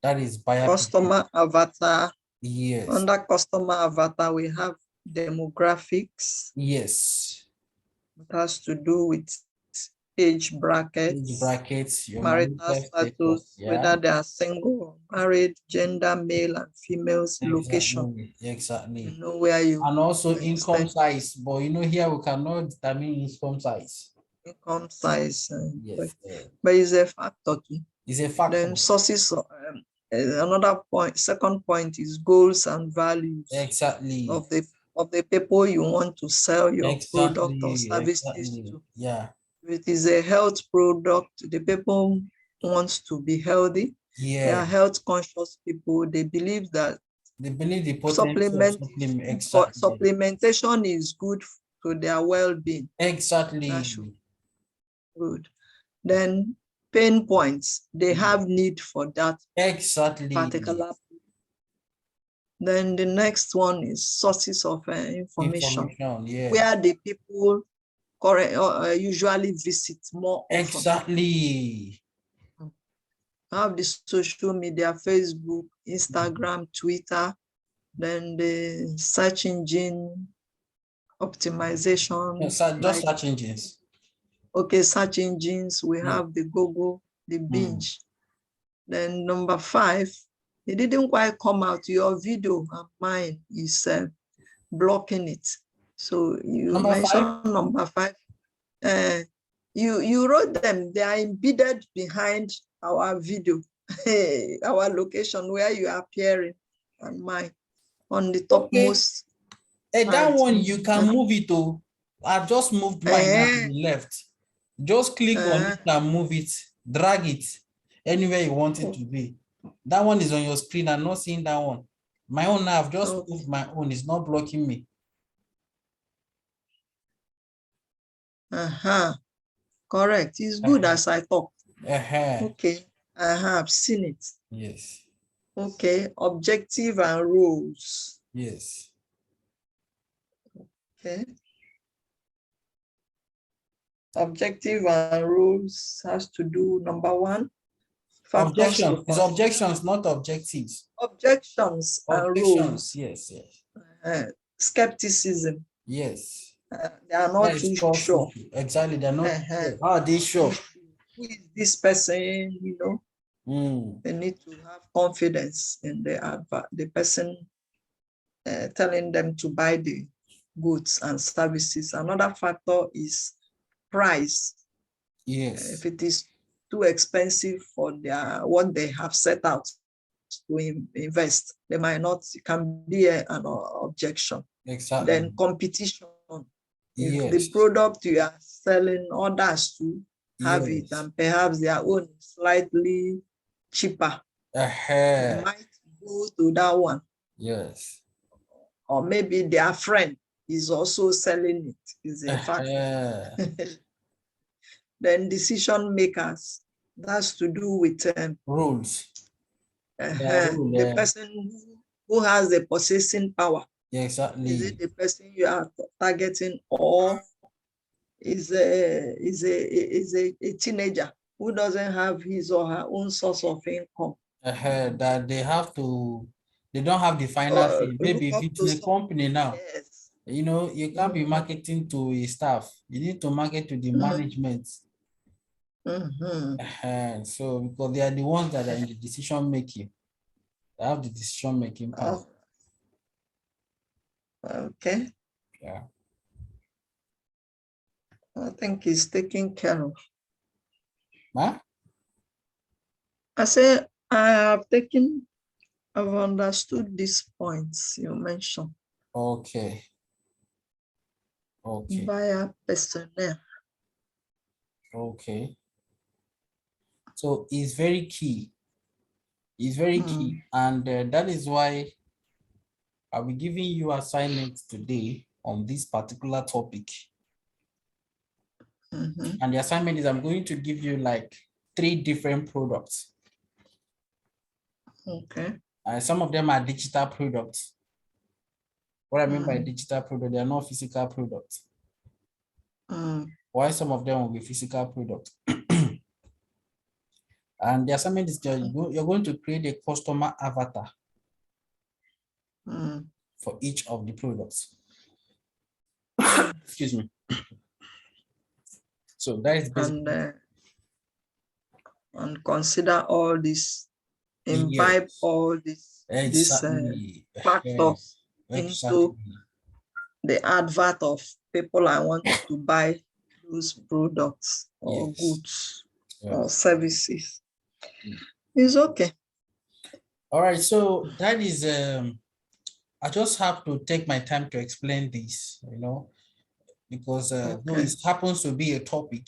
Speaker 2: that is buyer
Speaker 1: customer avatar.
Speaker 2: Yes.
Speaker 1: Under customer avatar, we have demographics.
Speaker 2: Yes.
Speaker 1: It has to do with age brackets,
Speaker 2: Age brackets, your
Speaker 1: marital status,
Speaker 2: yeah.
Speaker 1: whether they are single or married, gender, male and females, location.
Speaker 2: Exactly.
Speaker 1: You know where you
Speaker 2: and also income
Speaker 1: spend.
Speaker 2: size, but you know here we cannot determine income size.
Speaker 1: Income size,
Speaker 2: Yes,
Speaker 1: but it's a factor too.
Speaker 2: It's a factor.
Speaker 1: Then sources. Another point. Second point is goals and values.
Speaker 2: Exactly.
Speaker 1: Of the people you want to sell your product or services to.
Speaker 2: Yeah.
Speaker 1: If it is a health product, the people wants to be healthy.
Speaker 2: Yeah.
Speaker 1: They are health conscious people. They believe that
Speaker 2: they believe the potential
Speaker 1: supplementation is good to their well-being.
Speaker 2: Exactly.
Speaker 1: Good. Then pain points. They have need for that.
Speaker 2: Exactly.
Speaker 1: Particular. Then the next one is sources of information.
Speaker 2: Yeah.
Speaker 1: Where the people usually visit more often.
Speaker 2: Exactly.
Speaker 1: Have the social media, Facebook, Instagram, Twitter, then the search engine optimization.
Speaker 2: Just search engines.
Speaker 1: Okay, search engines. We have the Google, the Binge. Then number 5, it didn't quite come out. Your video and mine is blocking it. So you mentioned number 5. You wrote them. They are embedded behind our video, our location where you are appearing, and mine on the topmost.
Speaker 2: Okay. That one you can move it to. I just moved mine to the left. Just click on it and move it, drag it anywhere you want it to be. That one is on your screen. I'm not seeing that one. My own now, I've just moved my own. It's not blocking me.
Speaker 1: Correct. It's good as I thought. Okay. I have seen it.
Speaker 2: Yes.
Speaker 1: Okay. Objective and rules.
Speaker 2: Yes.
Speaker 1: Okay. Objective and rules has to do, number 1.
Speaker 2: Objections. It's objections, not objectives.
Speaker 1: Objections and rules.
Speaker 2: Yes.
Speaker 1: Skepticism.
Speaker 2: Yes.
Speaker 1: They are not too sure.
Speaker 2: Exactly. They're not sure. How are they sure?
Speaker 1: Who is this person? You know, they need to have confidence in the person telling them to buy the goods and services. Another factor is price.
Speaker 2: Yes.
Speaker 1: If it is too expensive for what they have set out to invest, they might not. It can be an objection.
Speaker 2: Exactly.
Speaker 1: Then competition. If the product you are selling, others to have it, and perhaps their own slightly cheaper, they might go to that one.
Speaker 2: Yes.
Speaker 1: Or maybe their friend is also selling it. Is a fact. Then decision makers. That's to do with
Speaker 2: rules.
Speaker 1: The person who has the possessing power.
Speaker 2: Exactly.
Speaker 1: Is it the person you are targeting, or is a teenager who doesn't have his or her own source of income?
Speaker 2: That they don't have the financing. Maybe if it's in a company now, you know, you can't be marketing to a staff. You need to market to the management. So because they are the ones that are in the decision making. They have the decision making power.
Speaker 1: Okay.
Speaker 2: Yeah.
Speaker 1: I think it's taken care of.
Speaker 2: Huh?
Speaker 1: I say I have taken I've understood these points you mentioned.
Speaker 2: Okay. Okay.
Speaker 1: Buyer personnel.
Speaker 2: Okay. So it's very key. It's very key. And that is why I'll be giving you assignments today on this particular topic. And the assignment is I'm going to give you like 3 different products.
Speaker 1: Okay.
Speaker 2: Some of them are digital products. What I mean by digital product, they are not physical products. Why some of them will be physical products. And the assignment is you're going to create a customer avatar for each of the products. Excuse me. So that is basically.
Speaker 1: And consider all this, imbibe
Speaker 2: Yes.
Speaker 1: all this,
Speaker 2: Exactly.
Speaker 1: factors
Speaker 2: Exactly.
Speaker 1: into the advert of people I want to buy those products or goods or services. It's okay.
Speaker 2: All right, so that is I just have to take my time to explain this, because though it happens to be a topic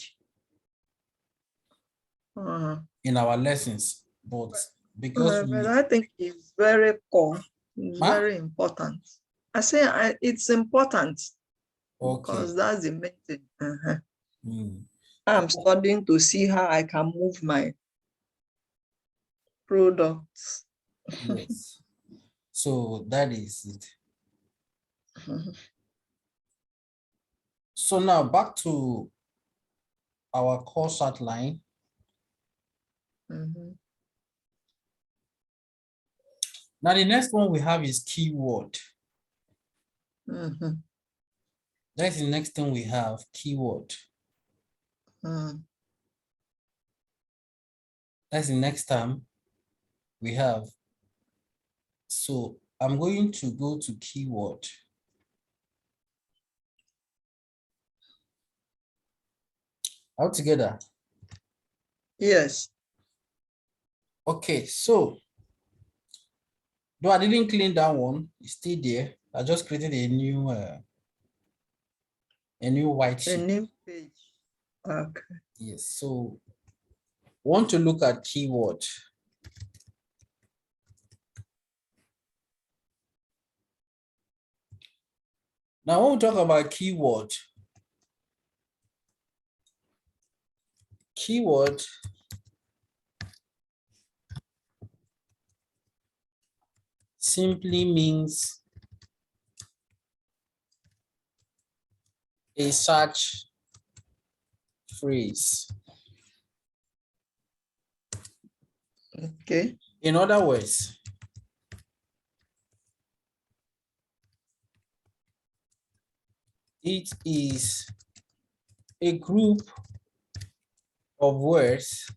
Speaker 2: in our lessons, but because
Speaker 1: but I think it's very core, it's very important. I say it's important because that's the main thing. I'm studying to see how I can move my products.
Speaker 2: Yes. So that is it. So now back to our course outline. Now the next one we have is keyword. That's the next thing we have, keyword. That's the next term we have. So I'm going to go to keyword. All together?
Speaker 1: Yes.
Speaker 2: Okay, so though I didn't clean that one, it's still there. I just created a new white sheet.
Speaker 1: A new page. Okay.
Speaker 2: Yes, so want to look at keyword. Now when we talk about keyword simply means a search phrase.
Speaker 1: Okay.
Speaker 2: In other words, it is a group of words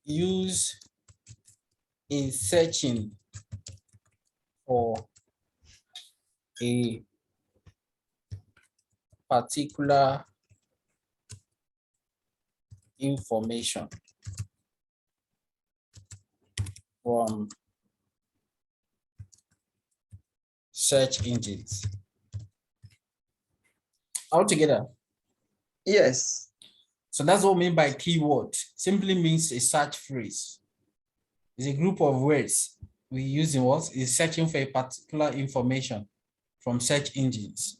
Speaker 2: used in searching for a particular information from search engines. All together?
Speaker 1: Yes.
Speaker 2: So that's what I mean by keyword. Simply means a search phrase. It's a group of words we use in what is searching for a particular information from search engines.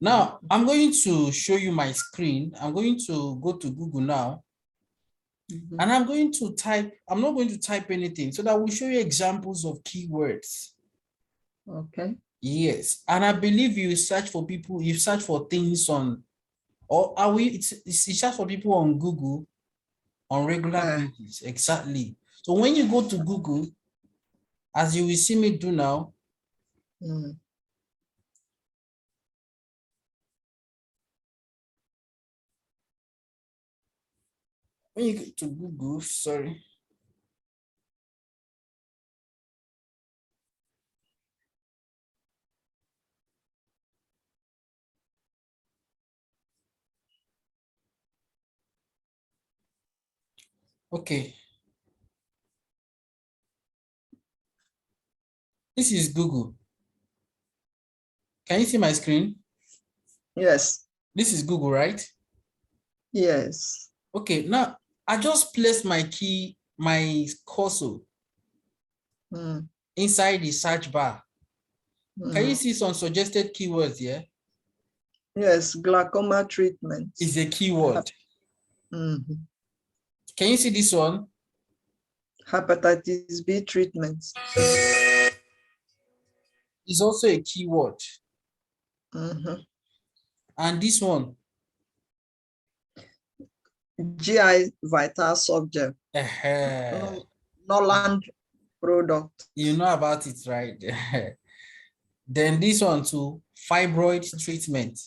Speaker 2: Now, I'm going to show you my screen. I'm going to go to Google now. And I'm going to type, I'm not going to type anything, so that will show you examples of keywords.
Speaker 1: Okay.
Speaker 2: Yes. And I believe you search for people, you search for things on, or are we, it's just for people on Google on regular basis. Exactly. So when you go to Google, as you will see me do now, when you go to Google, sorry. Okay. This is Google. Can you see my screen?
Speaker 1: Yes.
Speaker 2: This is Google, right?
Speaker 1: Yes.
Speaker 2: Okay, now I just placed my cursor inside the search bar. Can you see some suggested keywords here?
Speaker 1: Yes, glaucoma treatment
Speaker 2: Is a keyword.
Speaker 1: Can
Speaker 2: you see this one?
Speaker 1: Hepatitis B treatment
Speaker 2: Is also a keyword. And this one?
Speaker 1: GI vital subject. Norland product.
Speaker 2: You know about it, right? Then this one too, fibroid treatment.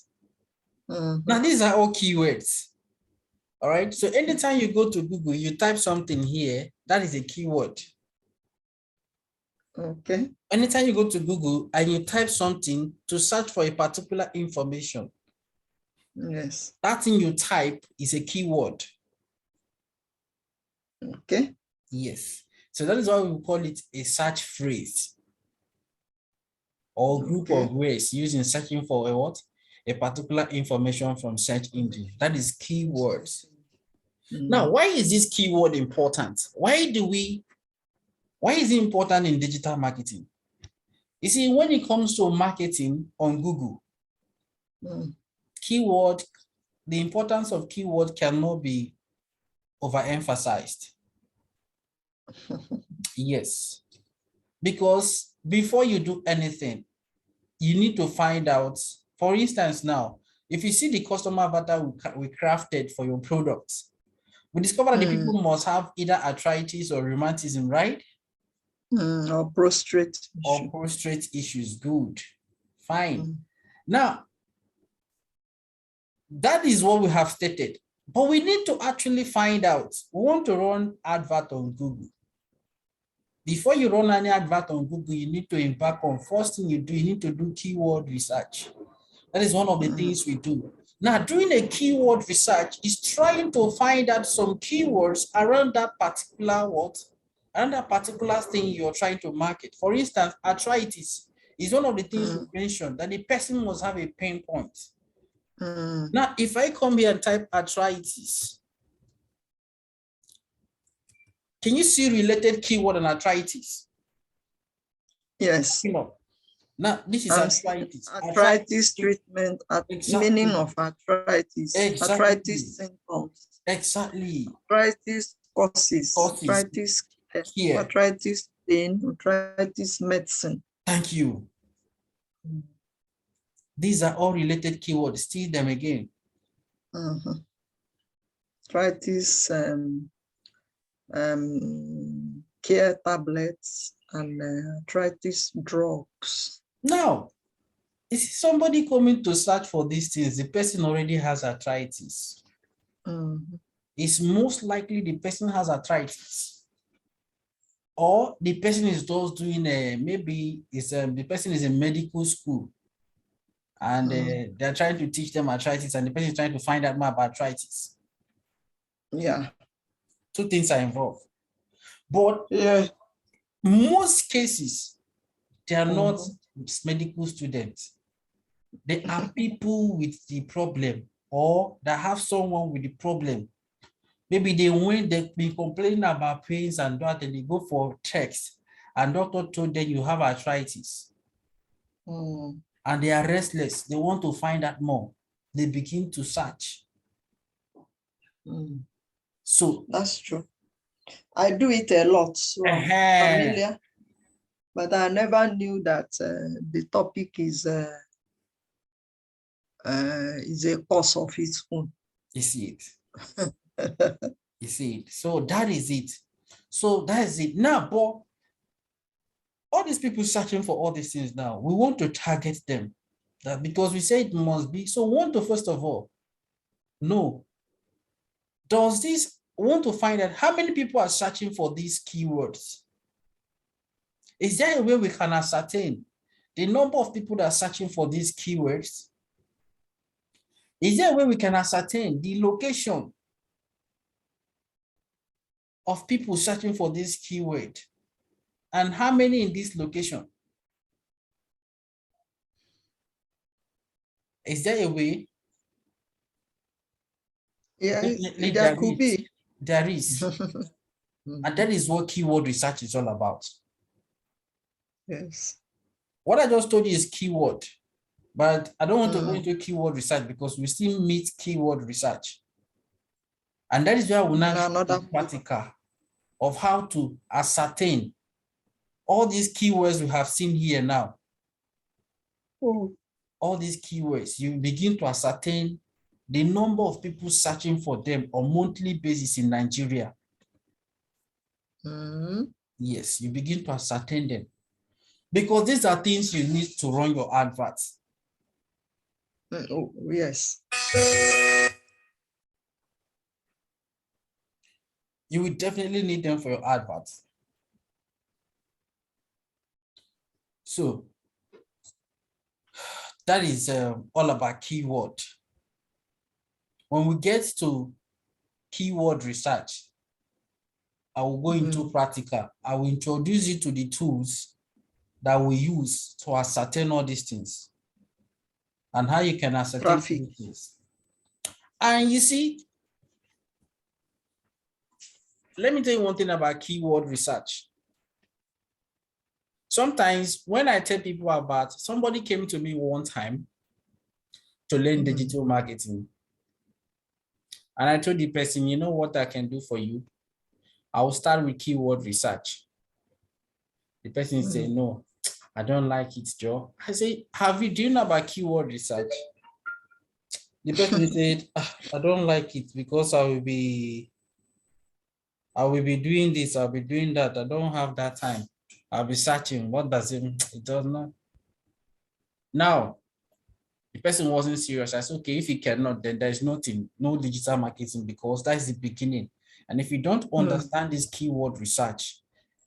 Speaker 2: Now these are all keywords. All right. So anytime you go to Google, you type something here, that is a keyword.
Speaker 1: Okay.
Speaker 2: Anytime you go to Google and you type something to search for a particular information,
Speaker 1: yes,
Speaker 2: that thing you type is a keyword.
Speaker 1: Okay.
Speaker 2: Yes. So that is why we call it a search phrase or group of words used in searching for a what? A particular information from search engine. That is keywords. Now, why is this keyword important? Why is it important in digital marketing? You see, when it comes to marketing on Google, the importance of keyword cannot be overemphasized. Yes, because before you do anything, you need to find out, for instance, now, if you see the customer avatar we crafted for your products, we discover that the people must have either arthritis or rheumatism, right?
Speaker 1: Or prostrate
Speaker 2: or prostrate issues. Good, fine. Now, that is what we have stated, but we need to actually find out. We want to run advert on Google. Before you run any advert on Google, you need to embark on, first thing you do, you need to do keyword research. That is one of the things we do. Now, doing a keyword research is trying to find out some keywords around that particular around that particular thing you're trying to market. For instance, arthritis is one of the things we mentioned, that the person must have a pain point. Now, if I come here and type arthritis, can you see related keyword on arthritis?
Speaker 1: Yes.
Speaker 2: Now, this is arthritis.
Speaker 1: Arthritis treatment, meaning of arthritis.
Speaker 2: Exactly.
Speaker 1: Arthritis symptoms.
Speaker 2: Exactly.
Speaker 1: Arthritis causes. Arthritis care. Arthritis pain. Arthritis medicine.
Speaker 2: Thank you. These are all related keywords. See them again.
Speaker 1: Arthritis care tablets and arthritis drugs.
Speaker 2: Now, is somebody coming to search for these things? The person already has arthritis. It's most likely the person has arthritis, or the person is just doing maybe the person is in medical school, and they're trying to teach them arthritis, and the person is trying to find out more about arthritis.
Speaker 1: Yeah.
Speaker 2: Two things are involved. But most cases, they are not medical students. They are people with the problem, or that have someone with the problem. Maybe they've been complaining about pains and that, and they go for checks, and doctor told them you have arthritis. And they are restless. They want to find out more. They begin to search. So
Speaker 1: that's true. I do it a lot, so I'm familiar, but I never knew that the topic is a course of its own.
Speaker 2: You see it. You see it. So that is it. So that is it. Now, but all these people searching for all these things now, we want to target them. That because we say it must be. So we want to, first of all, know, we want to find out how many people are searching for these keywords? Is there a way we can ascertain the number of people that are searching for these keywords? Is there a way we can ascertain the location of people searching for this keyword? And how many in this location? Is there a way?
Speaker 1: Yeah,
Speaker 2: Definitely
Speaker 1: there
Speaker 2: there
Speaker 1: could
Speaker 2: is.
Speaker 1: be.
Speaker 2: There is. And that is what keyword research is all about.
Speaker 1: Yes.
Speaker 2: What I just told you is keyword, but I don't want to go into keyword research because we still meet keyword research. And that is where we now show the practical of how to ascertain all these keywords we have seen here now. All these keywords, you begin to ascertain the number of people searching for them on monthly basis in Nigeria. Yes, you begin to ascertain them. Because these are things you need to run your adverts.
Speaker 1: Oh, yes.
Speaker 2: You will definitely need them for your adverts. So that is all about keyword. When we get to keyword research, I will go into practical. I will introduce you to the tools that we use to ascertain all these things and how you can ascertain these things. And you see, let me tell you one thing about keyword research. Sometimes when I tell people about, somebody came to me one time to learn digital marketing. And I told the person, you know what I can do for you? I will start with keyword research. The person said, no, I don't like it, Joe. I say, do you know about keyword research? The person said, I don't like it because I will be doing this, I'll be doing that. I don't have that time. I'll be searching. What does it mean? It does not. Now, the person wasn't serious. I said, okay, if you cannot, then there's nothing, no digital marketing, because that's the beginning. And if you don't understand this keyword research,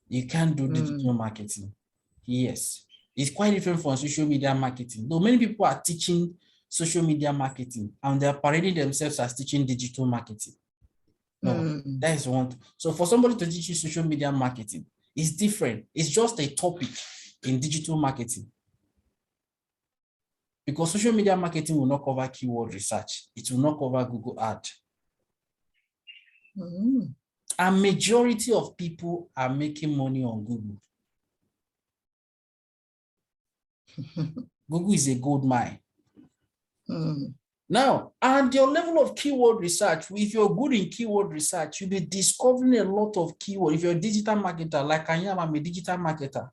Speaker 2: you can't do digital marketing. Yes. It's quite different from social media marketing. Though many people are teaching social media marketing and they're parading themselves as teaching digital marketing. No, that is one. So for somebody to teach you social media marketing, it's different. It's just a topic in digital marketing. Because social media marketing will not cover keyword research. It will not cover Google Ads. A majority of people are making money on Google. Google is a gold mine. Now, at your level of keyword research, if you're good in keyword research, you'll be discovering a lot of keywords. If you're a digital marketer, like I am, I'm a digital marketer.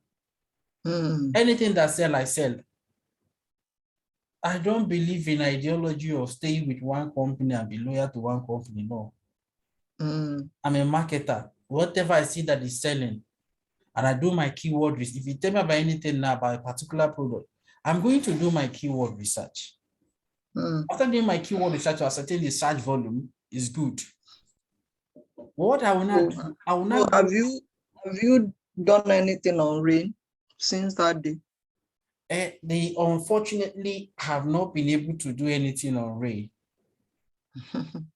Speaker 2: Anything that I sell. I don't believe in ideology of staying with one company and be loyal to one company. No. I'm a marketer. Whatever I see that is selling, and I do my keyword research. If you tell me about anything now about a particular product, I'm going to do my keyword research. After doing my keyword research to ascertain the search volume is good. What I will not do, I will not.
Speaker 1: Have you done anything on rain since that day?
Speaker 2: They unfortunately have not been able to do anything on Ray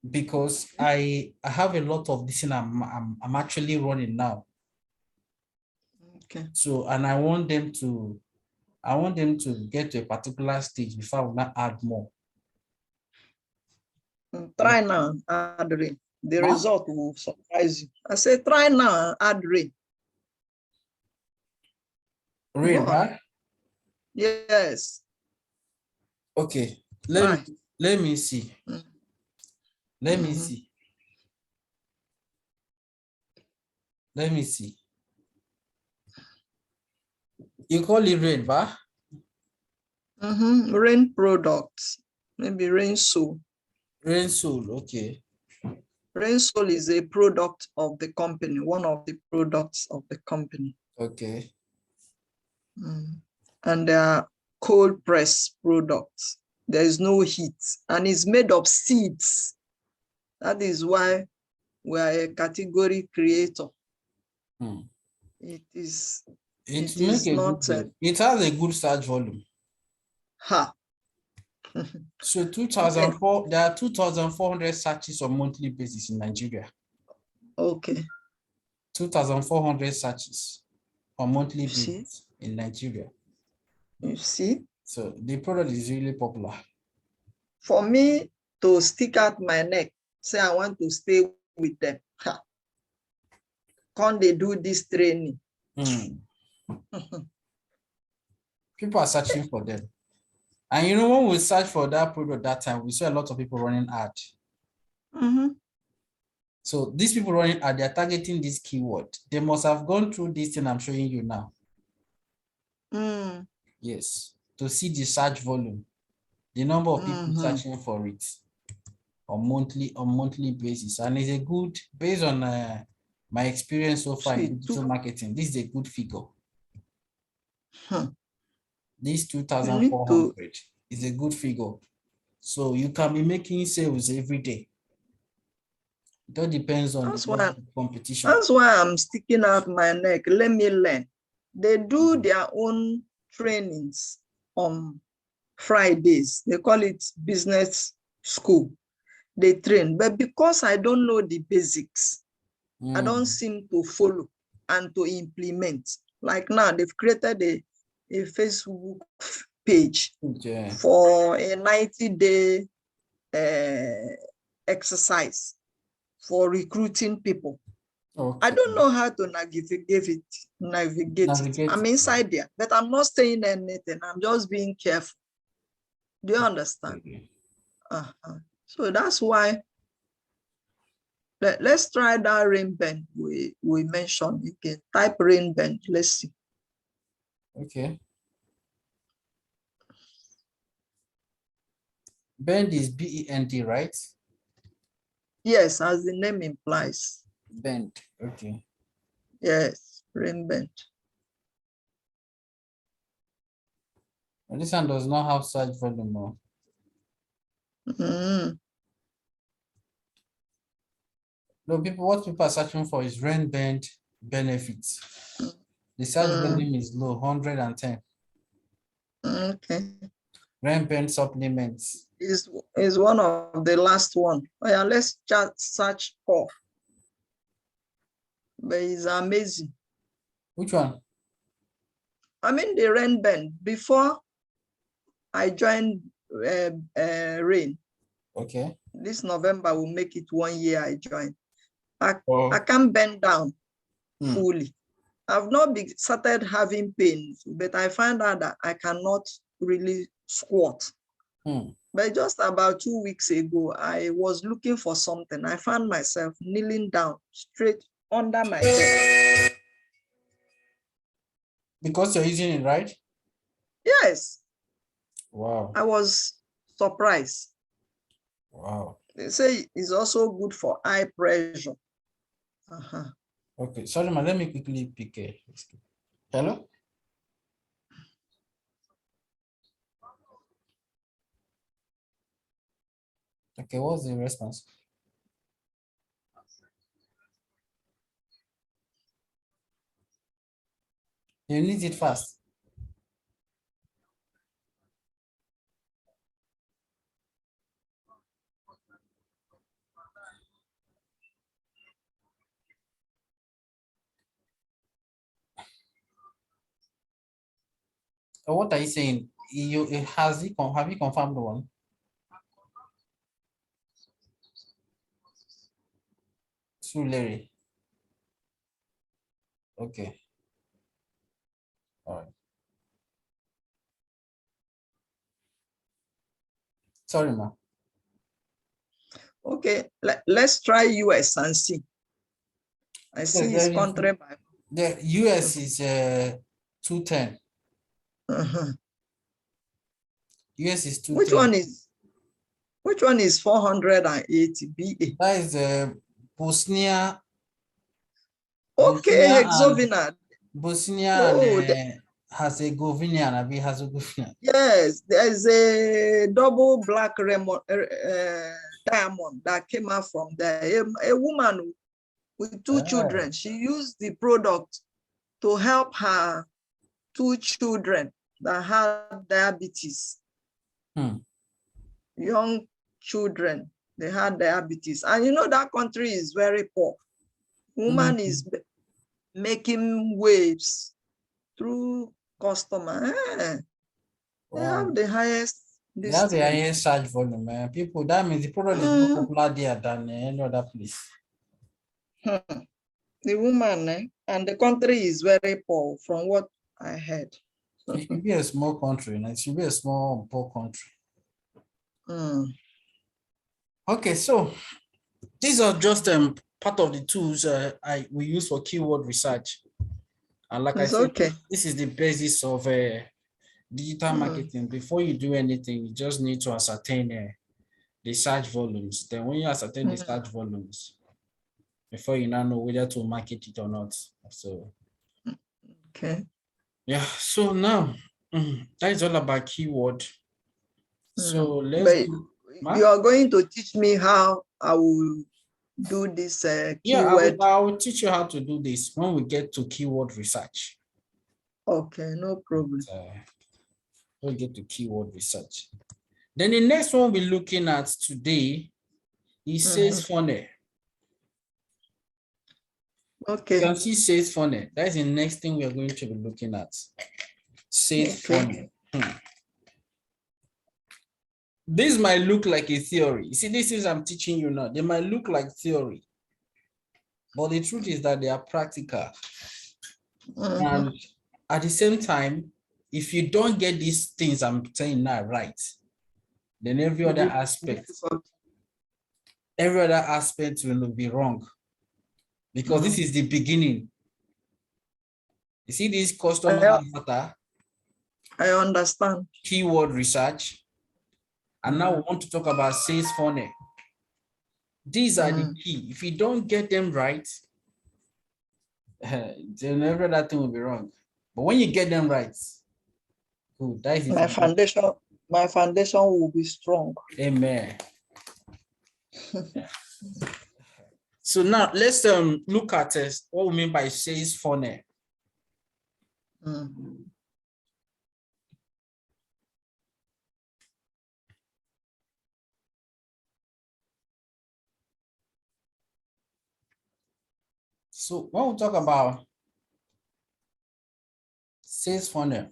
Speaker 2: because I have a lot of this thing I'm actually running now.
Speaker 1: Okay.
Speaker 2: So, and I want them to get to a particular stage before I will not add more.
Speaker 1: Try now, add rain. The result will surprise you. I say try now, add rain.
Speaker 2: Rain, right?
Speaker 1: Yes.
Speaker 2: Okay. Let me see. Let me see. Let me see. You call it rain, ba?
Speaker 1: Rain products. Maybe Rain Soul.
Speaker 2: Rain Soul, okay.
Speaker 1: Rain Soul is a product of the company, one of the products of the company.
Speaker 2: Okay.
Speaker 1: And they are cold press products. There is no heat, and it's made of seeds. That is why we are a category creator. It is not
Speaker 2: it has a good search volume. So 2004, there are 2,400 searches on monthly basis in Nigeria.
Speaker 1: Okay.
Speaker 2: 2,400 searches on monthly basis in Nigeria.
Speaker 1: You see?
Speaker 2: So the product is really popular.
Speaker 1: For me to stick out my neck, say I want to stay with them, can't they do this training?
Speaker 2: People are searching for them. And you know, when we search for that product that time, we saw a lot of people running ad. So these people running ad, they're targeting this keyword. They must have gone through this thing I'm showing you now. Yes, to see the search volume, the number of people searching for it on monthly basis. And it's a good, based on my experience so far in digital marketing, this is a good figure. This 2,400 is a good figure. So you can be making sales every day. It all depends on the competition.
Speaker 1: That's why I'm sticking out my neck. Let me learn. They do their own trainings on Fridays. They call it business school. They train. But because I don't know the basics, I don't seem to follow and to implement. Like now, they've created a Facebook page for a 90-day exercise for recruiting people. I don't know how to navigate it. I'm inside there, but I'm not saying anything. I'm just being careful. Do you understand? So that's why let's try that rain bend we mentioned. You can type rain bend. Let's see.
Speaker 2: Okay. Bend is B-E-N-D, right?
Speaker 1: Yes, as the name implies.
Speaker 2: Bend. Okay.
Speaker 1: Yes, rain bend.
Speaker 2: Well, this one does not have search volume more. No, what people are searching for is rain bend benefits. The search volume is low, 110.
Speaker 1: Okay.
Speaker 2: Rain bend supplements
Speaker 1: is one of the last one. Oh yeah, let's just search for. But it's amazing.
Speaker 2: Which one?
Speaker 1: I mean the rain band before I joined Rain.
Speaker 2: Okay.
Speaker 1: This November will make it 1 year I joined. I can't bend down fully. I've not started having pains, but I find out that I cannot really squat. But just about 2 weeks ago, I was looking for something. I found myself kneeling down straight under my bed.
Speaker 2: Because you're using it, right?
Speaker 1: Yes.
Speaker 2: Wow.
Speaker 1: I was surprised.
Speaker 2: Wow.
Speaker 1: They say it's also good for eye pressure.
Speaker 2: Okay, sorry, man. Let me quickly pick a. Hello? Okay, what's the response? You need it fast. So what are you saying? Have you confirmed the one? Through Larry. Okay. All right. Sorry, ma.
Speaker 1: Okay, let's try US and see. I see it's country by.
Speaker 2: The US is 210. US is 210.
Speaker 1: Which one is 480 BA?
Speaker 2: That is Bosnia.
Speaker 1: Okay, Herzegovina.
Speaker 2: Bosnia and Herzegovina.
Speaker 1: Yes, there's a double black diamond that came out from there. A woman with 2 children. She used the product to help her 2 children that had diabetes. Young children, they had diabetes. And you know that country is very poor. Woman is making waves through customer. They have the highest
Speaker 2: They
Speaker 1: This
Speaker 2: have the
Speaker 1: thing.
Speaker 2: highest search volume, man. People, that means the product is more
Speaker 1: Mm,
Speaker 2: popular there than any other place.
Speaker 1: the woman and the country is very poor from what I heard.
Speaker 2: It should be a small country, and it should be a small, poor country.
Speaker 1: Mm.
Speaker 2: Okay, so these are just part of the tools we use for keyword research. And like I
Speaker 1: It's
Speaker 2: said,
Speaker 1: okay.
Speaker 2: this is the basis of digital marketing. Before you do anything, you just need to ascertain the search volumes. Then when you ascertain the search volumes, before you now know whether to market it or not. So
Speaker 1: Okay.
Speaker 2: yeah, so now that is all about keyword. So let's
Speaker 1: But
Speaker 2: do,
Speaker 1: you are going to teach me how I will do this
Speaker 2: yeah,
Speaker 1: keyword.
Speaker 2: I will teach you how to do this when we get to keyword research.
Speaker 1: Okay, no problem.
Speaker 2: We'll get to keyword research. Then the next one we're looking at today is sales funnel.
Speaker 1: Okay.
Speaker 2: You can see sales funnel. That's the next thing we are going to be looking at. Sales funnel. This might look like a theory. You see, these things I'm teaching you now, they might look like theory, but the truth is that they are practical. And at the same time, if you don't get these things I'm saying now right, then every other aspect will be wrong. Because this is the beginning. You see this customer avatar,
Speaker 1: I understand.
Speaker 2: keyword research, and now we want to talk about sales funnel. These are the key. If you don't get them right, then every other thing will be wrong. But when you get them right, good. That is
Speaker 1: my foundation will be strong.
Speaker 2: Amen. So now let's look at what we mean by sales funnel. So when we talk about sales funnel,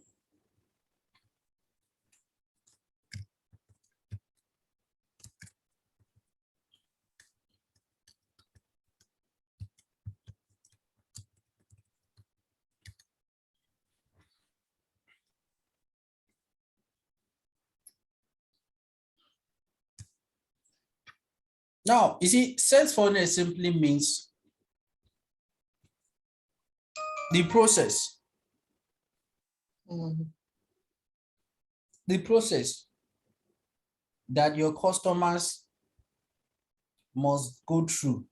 Speaker 2: now you see, sales funnel simply means the process. The process that your customers must go through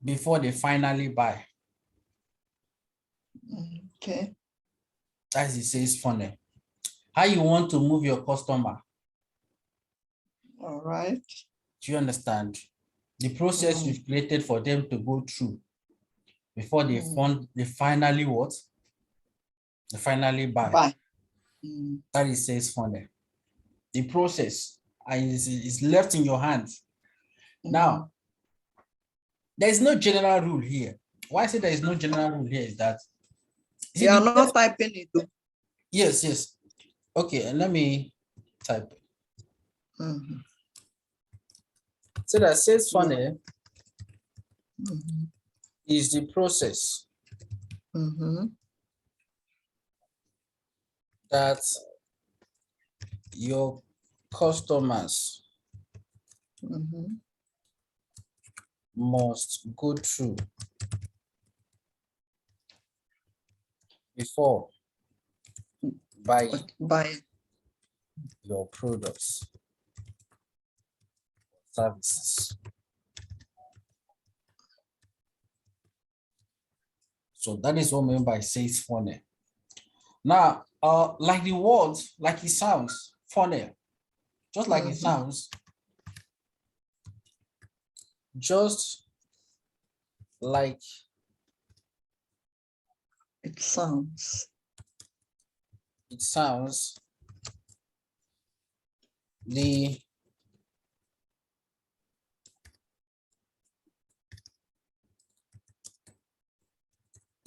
Speaker 2: before they finally buy. That's the sales funnel. How you want to move your customer.
Speaker 1: All right.
Speaker 2: Do you understand? The process you've created for them to go through before they finally what? They finally buy. That is sales funnel. The process is left in your hands. Now, there is no general rule here. Why I say there is no general rule here is that
Speaker 1: you are not typing it.
Speaker 2: Yes. Okay, and let me type it. So that sales funnel is the process that your customers must go through before buying your products, services. So that is what I mean by sales funnel. Now, like the word, like it sounds, funnel, just like it sounds, just like
Speaker 1: it sounds.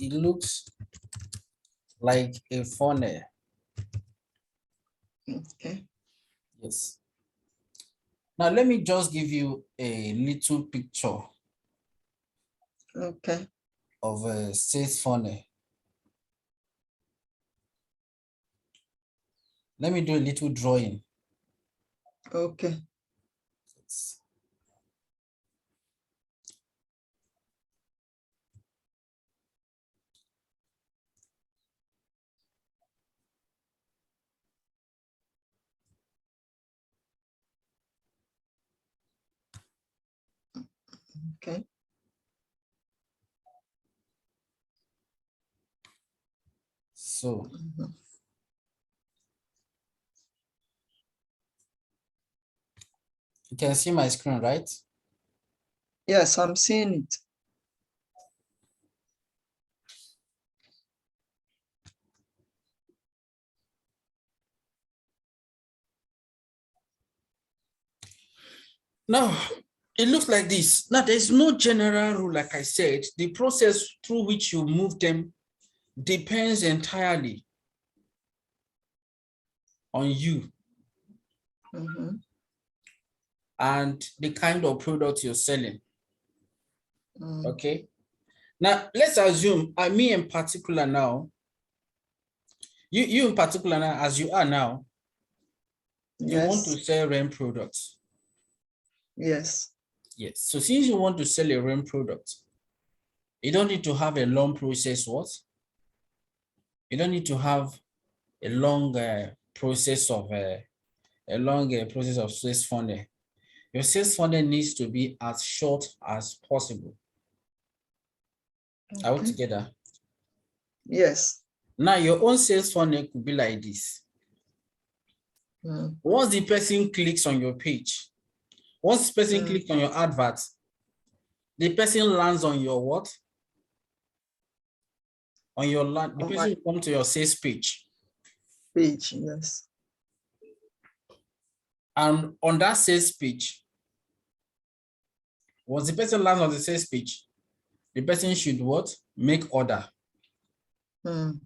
Speaker 2: It looks like a funnel,
Speaker 1: Okay.
Speaker 2: Yes. Now, let me just give you a little picture
Speaker 1: Okay.
Speaker 2: of a sales funnel. Let me do a little drawing.
Speaker 1: Okay.
Speaker 2: Yes.
Speaker 1: Okay.
Speaker 2: So
Speaker 1: Mhm.
Speaker 2: you can see my screen, right?
Speaker 1: Yes, I'm seeing it.
Speaker 2: Now, it looks like this. Now, there's no general rule, like I said. The process through which you move them depends entirely on you
Speaker 1: Mhm.
Speaker 2: and the kind of product you're selling.
Speaker 1: Mm.
Speaker 2: Okay. Now, let's assume, me in particular now, you in particular now, as you are now, you want to
Speaker 1: Yes.
Speaker 2: sell rent products.
Speaker 1: Yes.
Speaker 2: Yes. So since you want to sell a rent product, you don't need to have a long process. What? You don't need to have a long process of process of sales funnel. Your sales funnel needs to be as short as possible. Are we
Speaker 1: Okay.
Speaker 2: together?
Speaker 1: Yes.
Speaker 2: Now your own sales funnel could be like this.
Speaker 1: Mm.
Speaker 2: Once the person clicks on your page, once the person clicks on your advert, the person lands on your what? On your land, the
Speaker 1: On
Speaker 2: person
Speaker 1: my
Speaker 2: will come to your sales page.
Speaker 1: page. Yes.
Speaker 2: And on that sales page, once the person lands on the sales page, the person should what? Make order.
Speaker 1: Mm.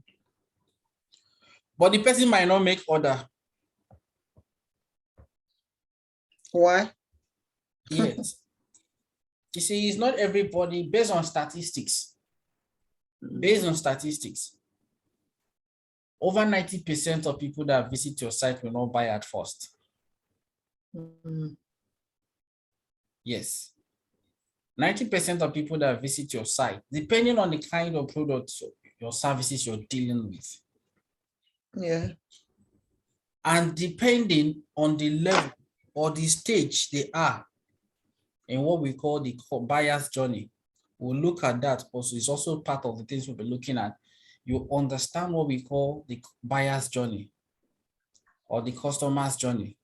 Speaker 2: But the person might not make order
Speaker 1: Why?
Speaker 2: yet. You see, it's not everybody, based on statistics, over 90% of people that visit your site will not buy at first.
Speaker 1: Mm.
Speaker 2: Yes. 90% of people that visit your site, depending on the kind of products your services you're dealing with,
Speaker 1: Yeah.
Speaker 2: and depending on the level or the stage they are in what we call the buyer's journey, we'll look at that also. It's also part of the things we'll be looking at. You understand what we call the buyer's journey or the customer's journey.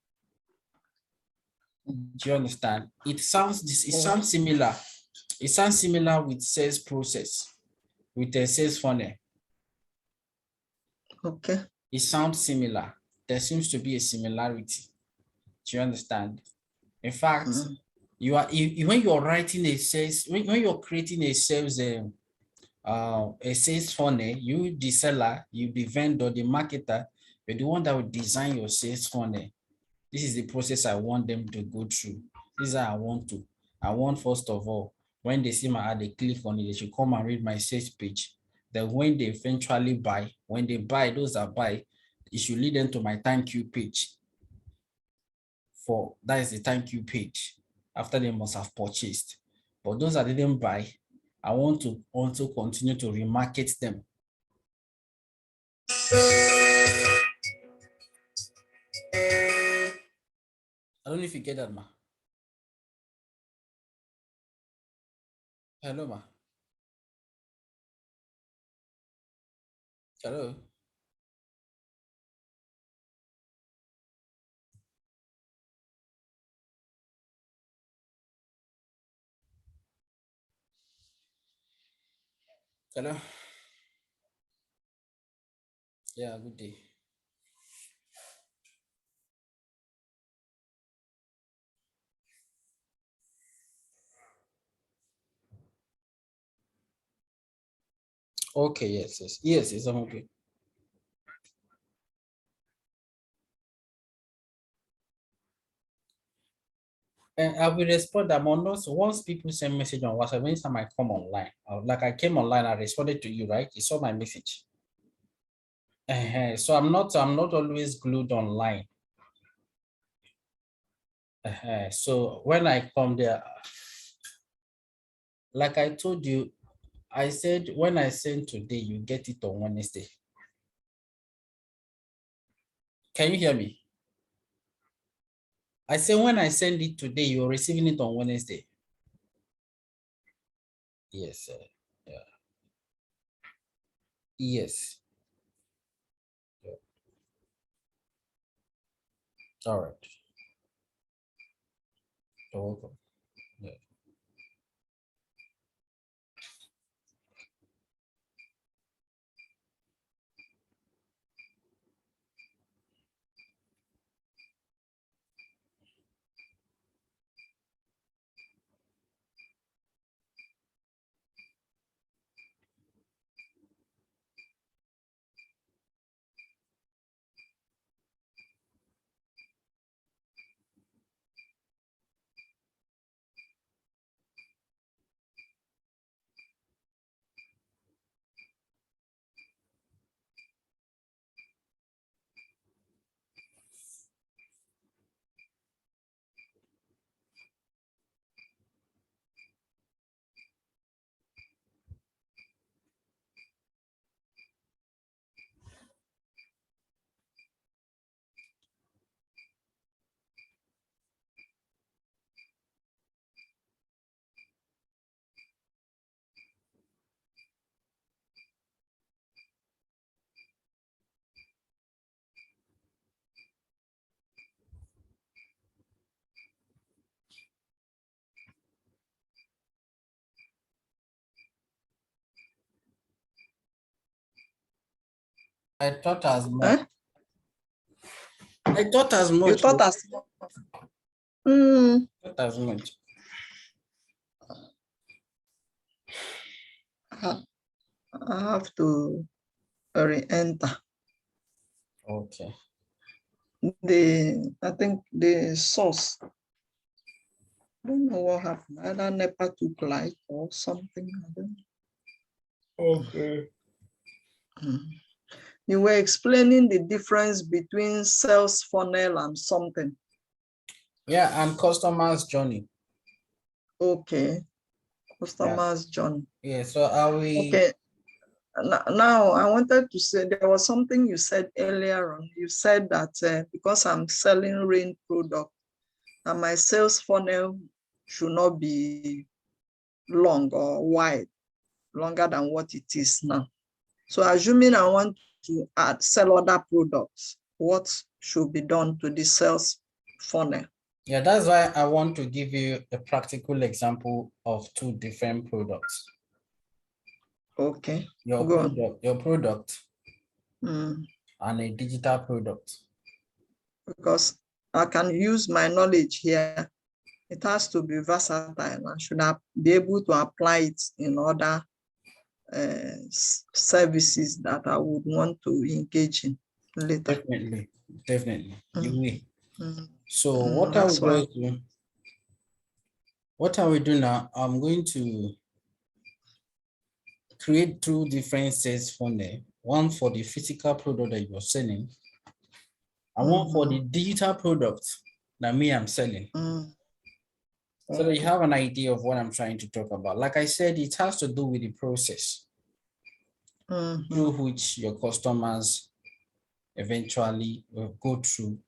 Speaker 2: Do you understand? It sounds similar. It sounds similar with sales process, with a sales funnel.
Speaker 1: Okay.
Speaker 2: It sounds similar. There seems to be a similarity. Do you understand? In fact,
Speaker 1: Mm.
Speaker 2: when you're writing a sales, when you're creating a sales funnel, you the seller, you the vendor, the marketer, you're the one that will design your sales funnel. This is the process I want them to go through. This is how I want to. I want, first of all, when they see my ad, they click on it, they should come and read my sales page. Then when they eventually buy, when they buy, those that buy, it should lead them to my thank you page. That is the thank you page after they must have purchased. But those that didn't buy, I want to also continue to remarket them. I don't know if you get that, ma. Hello, ma. Hello. Hello. Yeah, good day. Okay, yes, I'm okay. And I will respond them on those once people send message on WhatsApp. Anytime I come online, like I came online, I responded to you, right? You saw my message. So I'm not always glued online. So when I come there, like I told you, I said when I send today, you get it on Wednesday. Can you hear me? I say when I send it today, you're receiving it on Wednesday. Yes, sir. Yeah. Yes. Yeah. All right. You're welcome. Yeah. I thought as much.
Speaker 1: Eh?
Speaker 2: I thought as much.
Speaker 1: You thought as much. Mm,
Speaker 2: Thought as much.
Speaker 1: I have to re-enter.
Speaker 2: Okay.
Speaker 1: I think the source. I don't know what happened. Either NEPA took light or something. I don't know.
Speaker 2: Okay.
Speaker 1: You were explaining the difference between sales funnel and something.
Speaker 2: Yeah, and customers journey.
Speaker 1: Okay. Customers journey.
Speaker 2: Yeah, so are we?
Speaker 1: Okay. Now, I wanted to say there was something you said earlier on. You said that because I'm selling rain product, and my sales funnel should not be long or wide, longer than what it is now. So assuming I want to sell other products, what should be done to the sales funnel?
Speaker 2: Yeah, that's why I want to give you a practical example of two different products.
Speaker 1: Okay,
Speaker 2: Your
Speaker 1: go on.
Speaker 2: product
Speaker 1: Mm.
Speaker 2: and a digital product.
Speaker 1: Because I can use my knowledge here. It has to be versatile. I should be able to apply it in other services that I would want to engage in later.
Speaker 2: Definitely. You will.
Speaker 1: Mm.
Speaker 2: So what I
Speaker 1: That's why.
Speaker 2: will do? What I will do now? I'm going to create two different sales funnel. One for the physical product that you're selling, and one for the digital product that I'm selling. So that you have an idea of what I'm trying to talk about. Like I said, it has to do with the process through which your customers eventually will go through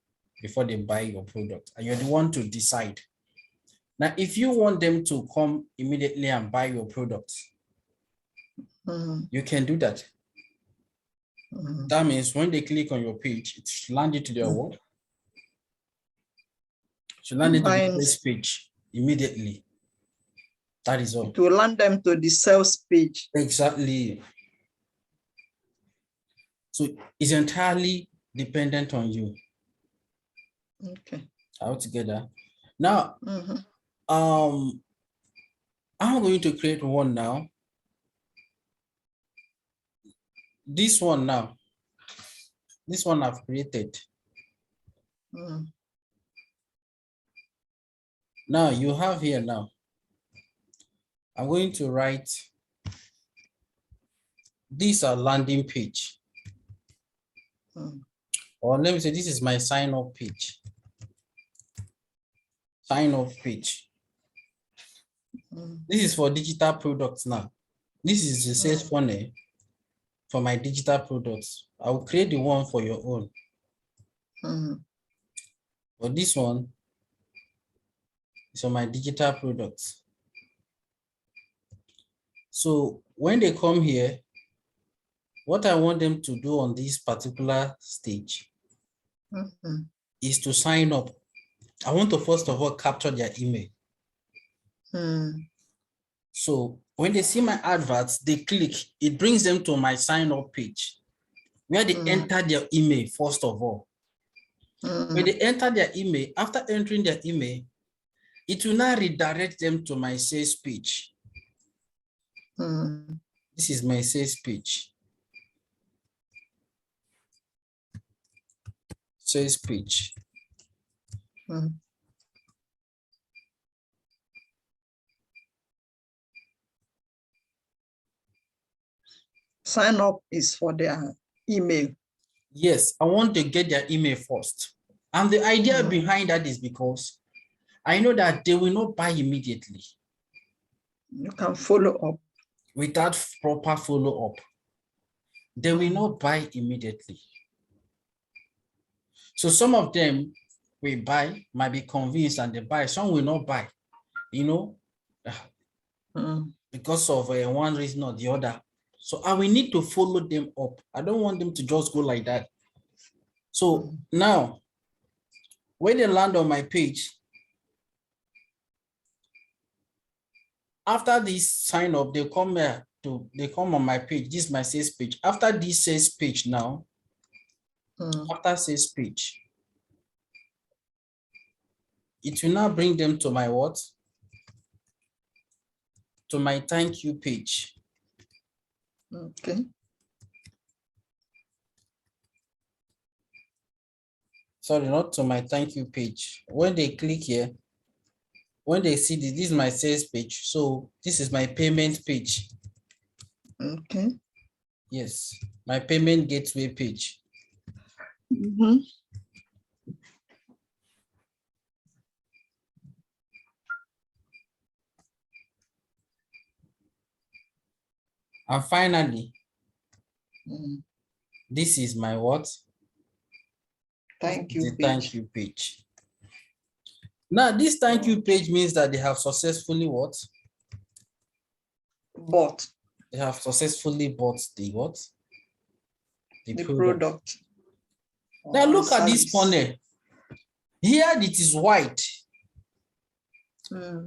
Speaker 2: before they buy your product. And you're the one to decide. Now, if you want them to come immediately and buy your product, you can do that. That means when they click on your page, it should land you to their what? It should land into the first page immediately. That is all.
Speaker 1: It will land them to the sales page.
Speaker 2: Exactly. So it's entirely dependent on you.
Speaker 1: Okay.
Speaker 2: Altogether. Now, I'm going to create one now. This one now. This one I've created. Now you have here now. I'm going to write, these are landing page. Or let me say, this is my sign up page. Sign up page. This is for digital products now. This is the sales funnel for my digital products. I will create the one for your own. But this one is for my digital products. So when they come here, what I want them to do on this particular stage is to sign up. I want to first of all capture their email. So when they see my adverts, they click, it brings them to my sign up page where they enter their email first of all. When they enter their email, after entering their email, it will now redirect them to my sales page. This is my sales page. Sales page.
Speaker 1: Sign up is for their email.
Speaker 2: Yes, I want to get their email first. And the idea behind that is because I know that they will not buy immediately.
Speaker 1: You can follow up.
Speaker 2: Without proper follow-up, they will not buy immediately. So some of them will buy, might be convinced and they buy. Some will not buy, you know, because of one reason or the other. So I will need to follow them up. I don't want them to just go like that. So now, when they land on my page, after this sign up, they come here they come on my page. This is my sales page. After this sales page now, after sales page, it will now bring them to my what? To my thank you page.
Speaker 1: Okay.
Speaker 2: Sorry, not to my thank you page. When they click here, when they see this is my sales page. So this is my payment page.
Speaker 1: Okay.
Speaker 2: Yes, my payment gateway page. And finally, this is my what?
Speaker 1: Thank you.
Speaker 2: Thank you page. Now, this thank you page means that they have successfully what?
Speaker 1: Bought.
Speaker 2: They have successfully bought the what?
Speaker 1: The product.
Speaker 2: Now look at this funnel. Here it is white.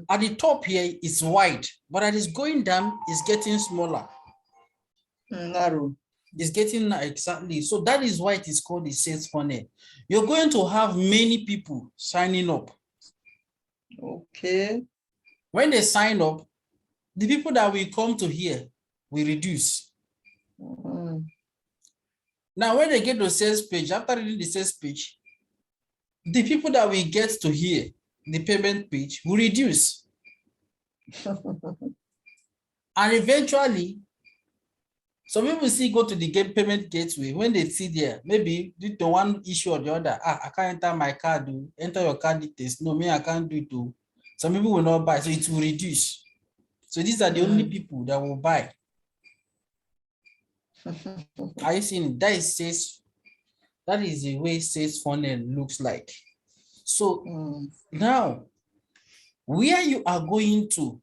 Speaker 2: At the top here it's white, but as it's going down, it's getting smaller.
Speaker 1: Narrow.
Speaker 2: It's getting exactly. So that is why it is called the sales funnel. You're going to have many people signing up.
Speaker 1: Okay.
Speaker 2: When they sign up, the people that will come to here will reduce. Now, when they get to the sales page, after reading the sales page, the people that will get to here, the payment page, will reduce. And eventually, some people see go to the payment gateway. When they see there, maybe due to one issue or the other, I can't enter my card, enter your card details. No, me, I can't do it too. Some people will not buy, so it will reduce. So these are the only people that will buy. Are you seeing? That is the way sales funnel looks like. So now, where you are going to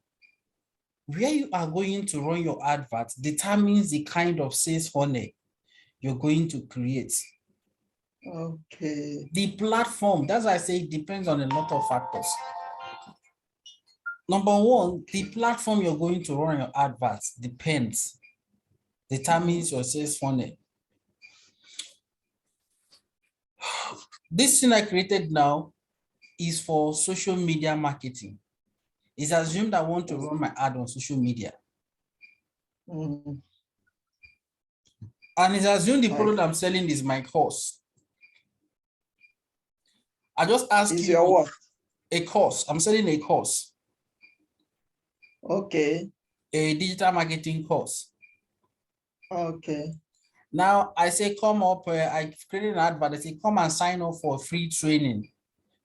Speaker 2: run your advert determines the kind of sales funnel you're going to create.
Speaker 1: Okay.
Speaker 2: The platform, that's why I say it depends on a lot of factors. Number one, the platform you're going to run your adverts determines your sales funnel. This thing I created now is for social media marketing. It's assumed I want to run my ad on social media. And it's assumed the product I'm selling is my course. I just ask you.
Speaker 1: Your what?
Speaker 2: a course. I'm selling a course.
Speaker 1: Okay.
Speaker 2: A digital marketing course.
Speaker 1: Okay.
Speaker 2: Now I say, come up, I created an advert. I say, come and sign up for a free training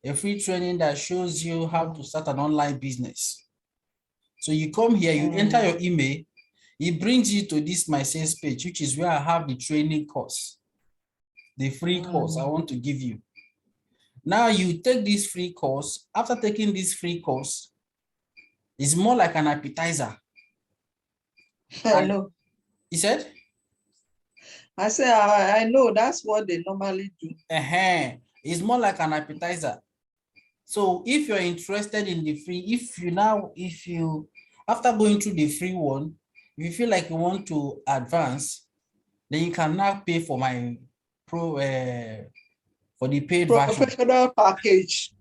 Speaker 2: that shows you how to start an online business. So you come here, you enter your email, it brings you to this my sales page, which is where I have the training course, the free course I want to give you. Now you take this free course. After taking this free course, it's more like an appetizer.
Speaker 1: I know.
Speaker 2: He said?
Speaker 1: I say, I know that's what they normally do.
Speaker 2: It's more like an appetizer. So if you're interested in the free, after going through the free one, if you feel like you want to advance, then you can now pay for my for the paid version.
Speaker 1: Professional package.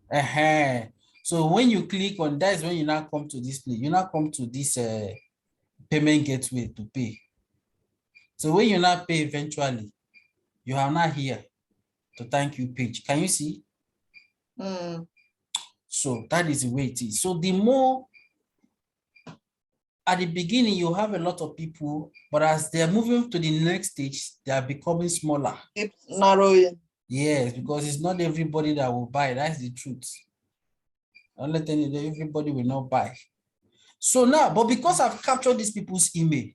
Speaker 2: So when you click on that is when you now come to this place. You now come to this payment gateway to pay. So when you now pay eventually, you are now here to thank you page. Can you see? So that is the way it is. So the more at the beginning, you have a lot of people, but as they're moving to the next stage, they are becoming smaller.
Speaker 1: It's narrowing.
Speaker 2: Yes, because it's not everybody that will buy. That's the truth. I'll let you know, everybody will not buy. So now, but because I've captured these people's email,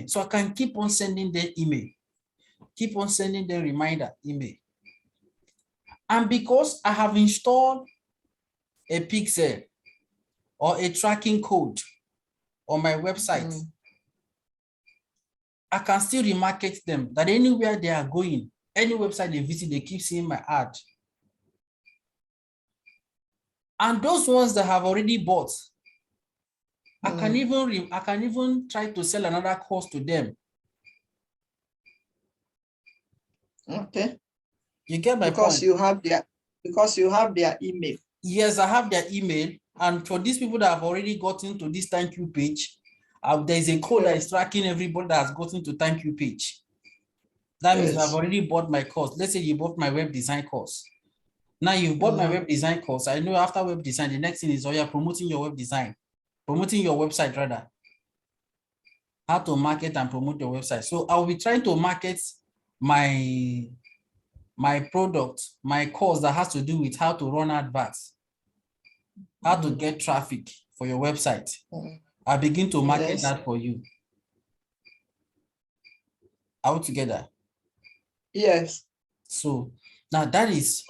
Speaker 2: so I can keep on sending their email, keep on sending their reminder email. And because I have installed a pixel or a tracking code on my website, I can still remarket them that anywhere they are going, any website they visit, they keep seeing my ad. And those ones that have already bought, I can even try to sell another course to them.
Speaker 1: Okay.
Speaker 2: You get my point?
Speaker 1: Because you have their email.
Speaker 2: Yes, I have their email. And for these people that have already gotten to this thank you page, there's a code that is tracking everybody that has gotten to thank you page. That means I've already bought my course. Let's say you bought my web design course. Now you've bought my web design course. I know after web design, the next thing is, you're promoting your web design, promoting your website rather. How to market and promote your website. So I'll be trying to market my product, my course that has to do with how to run adverts, how to get traffic for your website. I begin to market that for you. Are we together?
Speaker 1: Yes.
Speaker 2: So now that is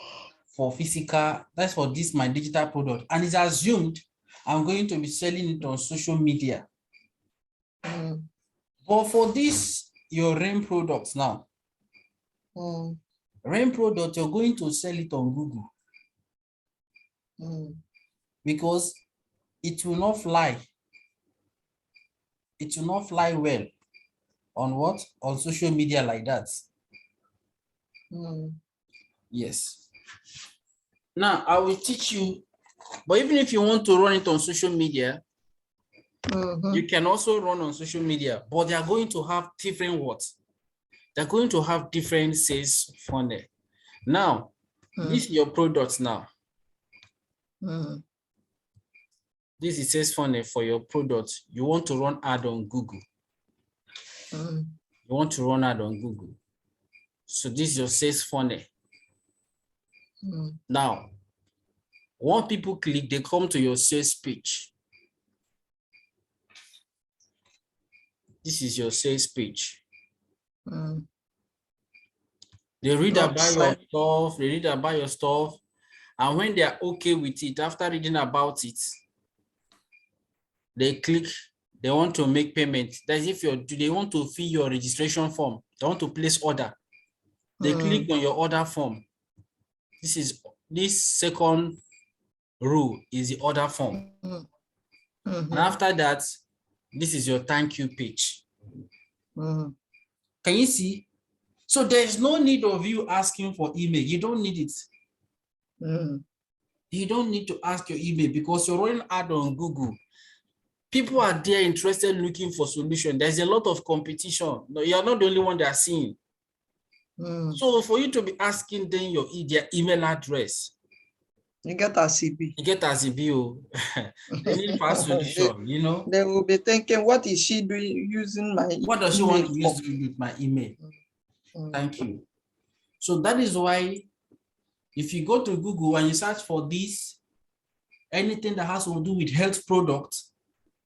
Speaker 2: for physical, that's for this, my digital product. And it's assumed I'm going to be selling it on social media. But for this, your REM products now, REM product, you're going to sell it on Google. Because it will not fly. It will not fly well on what? On social media like that. Yes. Now, I will teach you, but even if you want to run it on social media, you can also run on social media, but they are going to have different what? They're going to have different sales funnel. Now, this is your products now. This is sales funnel for your product. You want to run ad on Google. You want to run ad on Google. So this is your sales funnel. Now, when people click, they come to your sales page. This is your sales page. They read about your stuff, and when they are okay with it, after reading about it, they click, they want to make payment. That's if they want to fill your registration form, they want to place order. They click on your order form. This second row is the order form. And after that, this is your thank you page. Can you see? So there's no need of you asking for email. You don't need it. You don't need to ask your email because you're running ad on Google. People are there interested looking for solution. There's a lot of competition. No, you're not the only one they are seeing. So for you to be asking them their email address,
Speaker 1: you get a CB.
Speaker 2: you get as a bill. They need fast solution, you know.
Speaker 1: They will be thinking, what is she doing using my
Speaker 2: What does she
Speaker 1: email
Speaker 2: want to
Speaker 1: for?
Speaker 2: use with my email? Thank you. So that is why if you go to Google and you search for this, anything that has to do with health products,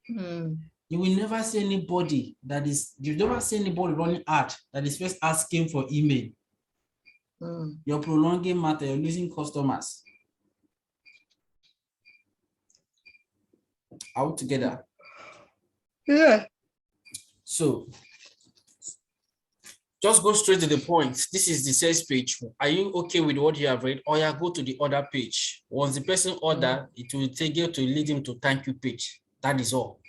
Speaker 2: you will never see anybody you never see anybody running ad that is first asking for email. You're prolonging matter, you're losing customers. Out together.
Speaker 1: Yeah.
Speaker 2: So just go straight to the point. This is the sales page. Are you okay with what you have read? Or you go to the order page. Once the person order, it will take you to lead him to thank you page. That is all.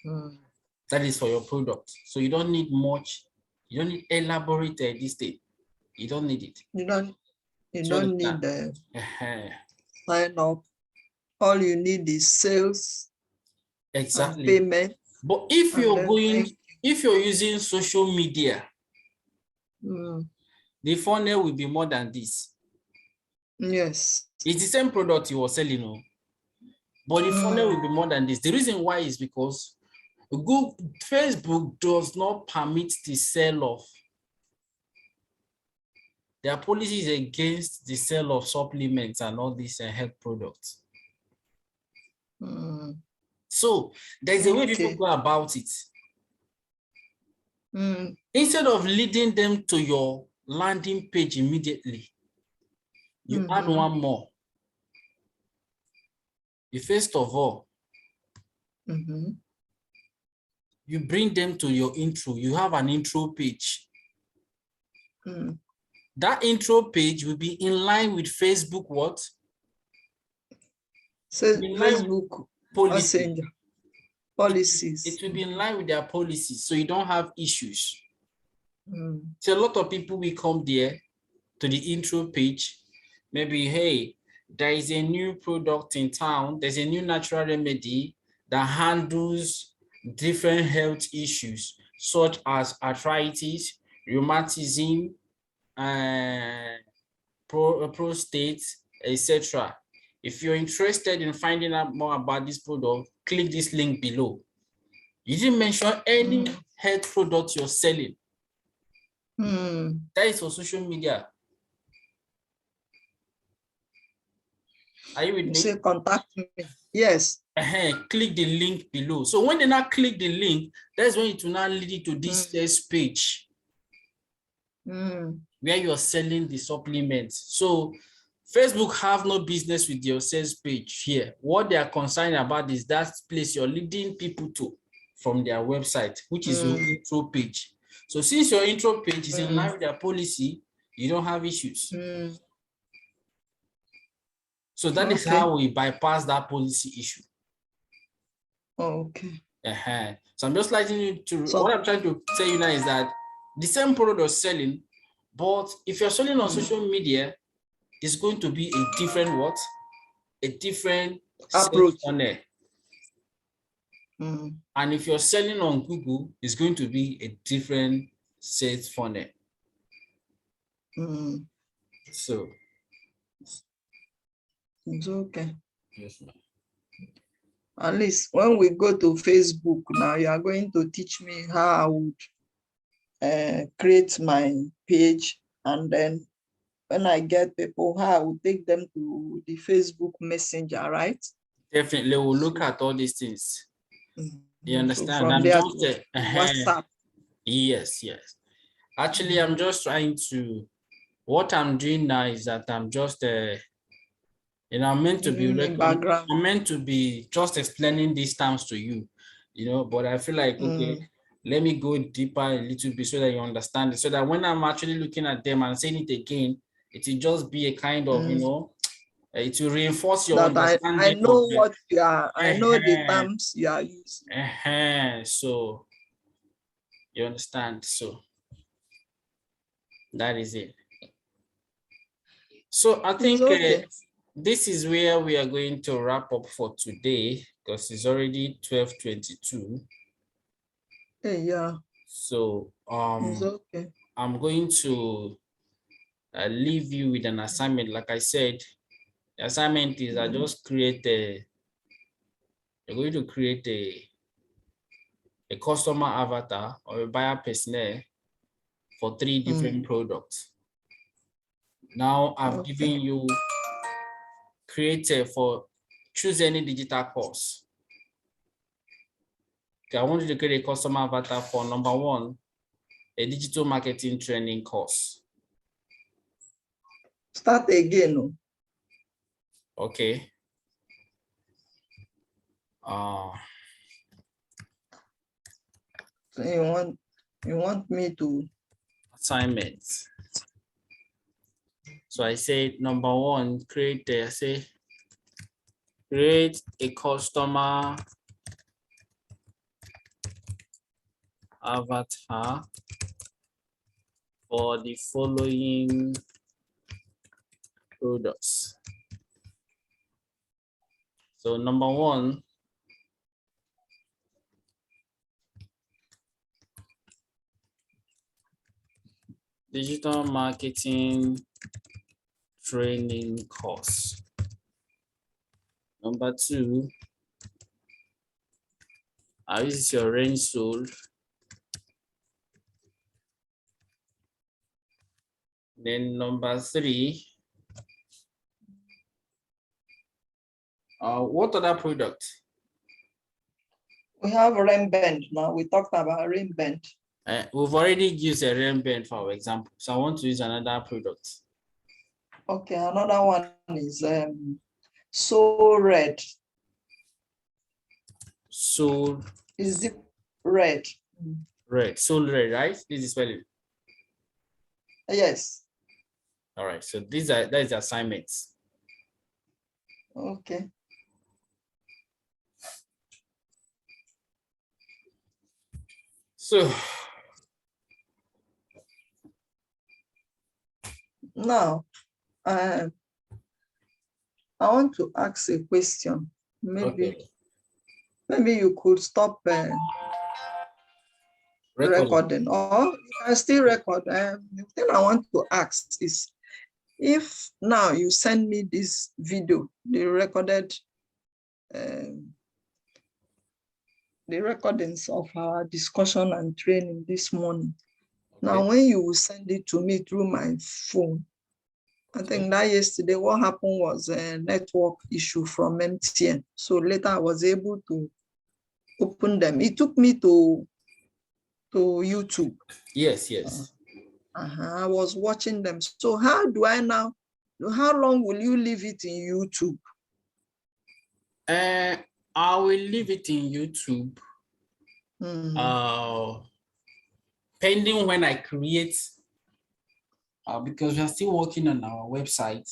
Speaker 2: That is for your product. So you don't need much. You don't need elaborate this thing. You don't need it.
Speaker 1: You don't need the sign up. All you need is sales.
Speaker 2: Exactly.
Speaker 1: And payment.
Speaker 2: But if you're using social media, the funnel will be more than this.
Speaker 1: Yes.
Speaker 2: It's the same product you were selling, but the funnel will be more than this. The reason why is because Facebook does not permit the sale of. Their policy is against the sale of supplements and all these health products. So there's a way people go about it. Instead of leading them to your landing page immediately, you add one more. First of all, you bring them to your intro. You have an intro page. That intro page will be in line with Facebook what?
Speaker 1: So Facebook policies.
Speaker 2: It will be in line with their policies, so you don't have issues. So a lot of people will come there to the intro page. Maybe, hey, there is a new product in town. There's a new natural remedy that handles different health issues, such as arthritis, rheumatism, prostate, etc. If you're interested in finding out more about this product, click this link below. You didn't mention any health product you're selling. That is for social media. Are you with me?
Speaker 1: Say contact me. Yes.
Speaker 2: Click the link below. So when they now click the link, that's when it will now lead you to this sales page where you're selling the supplements. So Facebook have no business with your sales page here. What they are concerned about is that place you're leading people to from their website, which is your intro page. So since your intro page is in line with their policy, you don't have issues. So that is how we bypass that policy issue.
Speaker 1: Okay.
Speaker 2: So I'm just letting you to, what I'm trying to tell you now is that the same product you're selling, but if you're selling on social media, it's going to be a different what? A different approach on it. And if you're selling on Google, it's going to be a different sales funnel. So
Speaker 1: it's okay.
Speaker 2: Yes, ma'am.
Speaker 1: At least when we go to Facebook now, you are going to teach me how I would create my page, and then when I get people, how I will take them to the Facebook Messenger, right?
Speaker 2: Definitely, we'll look at all these things. You understand?
Speaker 1: So from
Speaker 2: I'm
Speaker 1: there
Speaker 2: just
Speaker 1: to WhatsApp.
Speaker 2: Yes. Actually, I'm just trying to. What I'm doing now is that I'm just I'm meant to I'm meant to be just explaining these terms to you, but I feel like, okay, let me go deeper a little bit so that you understand it, so that when I'm actually looking at them and saying it again, it will just be a kind of, it will reinforce your understanding.
Speaker 1: I know what you are, I know the terms you are using.
Speaker 2: So you understand. So that is it. So I think this is where we are going to wrap up for today, because it's already 12:22.
Speaker 1: Yeah.
Speaker 2: So I'm going to I leave you with an assignment. Like I said, the assignment is I just create you're going to create a customer avatar or a buyer personnel for 3 different products. Now I've given you choose any digital course. Okay, I want you to create a customer avatar for number 1, a digital marketing training course.
Speaker 1: Start again.
Speaker 2: Okay.
Speaker 1: So you want me to
Speaker 2: assignments. So I say number 1, create a customer avatar for the following products. So number 1, digital marketing training course. Number 2, this is your range sold. Then number 3, what other product?
Speaker 1: We have Rembend now. We talked about Rembend.
Speaker 2: We've already used a Rembend for our example, so I want to use another product.
Speaker 1: Okay, another one is So Red.
Speaker 2: So
Speaker 1: is it red?
Speaker 2: Red, Soul Red, right? This is spelling.
Speaker 1: Yes.
Speaker 2: All right, so that is the assignments.
Speaker 1: Okay.
Speaker 2: So
Speaker 1: now I want to ask a question. Maybe you could stop recording, or you can still record. The thing I want to ask is, if now you send me this video, the recordings of our discussion and training this morning. Now, when you will send it to me through my phone, I think that yesterday what happened was a network issue from MTN. So later I was able to open them. It took me to YouTube.
Speaker 2: Yes.
Speaker 1: I was watching them. So how do I now? How long will you leave it in YouTube?
Speaker 2: I will leave it in YouTube. Pending when I create, because we are still working on our website.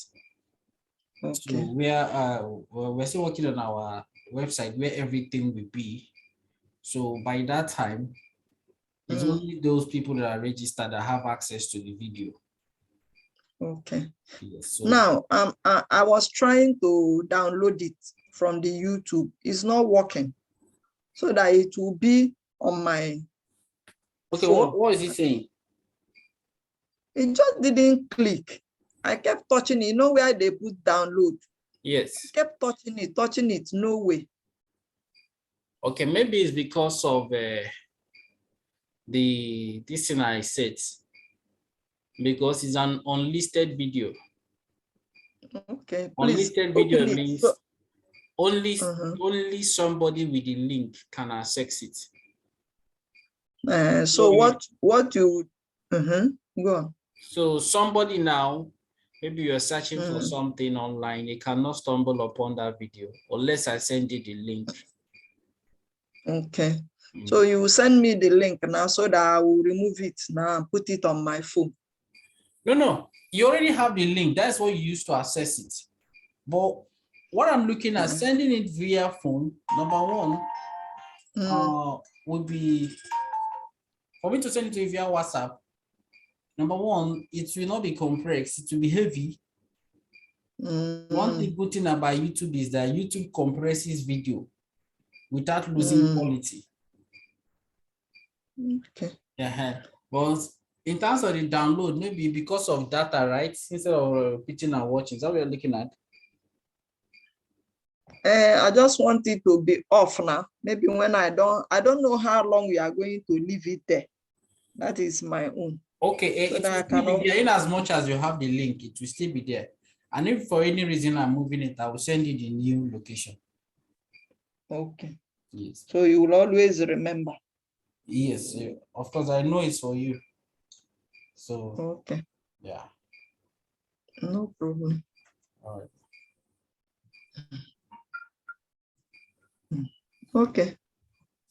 Speaker 2: So we're still working on our website where everything will be. So by that time, it's only those people that are registered that have access to the video.
Speaker 1: Okay.
Speaker 2: Yes, so
Speaker 1: now, I was trying to download it from the YouTube. It's not working, so that it will be on my phone.
Speaker 2: What is he saying?
Speaker 1: It just didn't click. I kept touching it. You know where they put download?
Speaker 2: Yes.
Speaker 1: I kept touching it, no way.
Speaker 2: Okay, maybe it's because of this thing I said, because it's an unlisted video.
Speaker 1: Okay, please.
Speaker 2: Unlisted video means only somebody with the link can access it.
Speaker 1: So what you go on.
Speaker 2: So somebody now, maybe you're searching for something online, you cannot stumble upon that video unless I send you the link.
Speaker 1: Okay. So you will send me the link now so that I will remove it now and put it on my phone.
Speaker 2: No, you already have the link. That's what you use to access it. But what I'm looking at, sending it via phone, number 1, would be for me to send it to you via WhatsApp. Number 1, it will not be complex, it will be heavy. One thing good thing about YouTube is that YouTube compresses video without losing quality.
Speaker 1: Okay.
Speaker 2: But In terms of the download, maybe because of data, right? Instead of repeating and watching, is that what you're looking at?
Speaker 1: I just want it to be off now. Maybe when I don't know how long we are going to leave it there. That is my own.
Speaker 2: Okay,
Speaker 1: So
Speaker 2: it
Speaker 1: that I
Speaker 2: will still
Speaker 1: cannot.
Speaker 2: be there. In as much as you have the link, it will still be there. And if for any reason I'm moving it, I will send you the new location.
Speaker 1: Okay.
Speaker 2: Yes.
Speaker 1: So you will always remember.
Speaker 2: Yes, of course, I know it's for you. So,
Speaker 1: Okay.
Speaker 2: yeah.
Speaker 1: No problem.
Speaker 2: All right.
Speaker 1: Okay.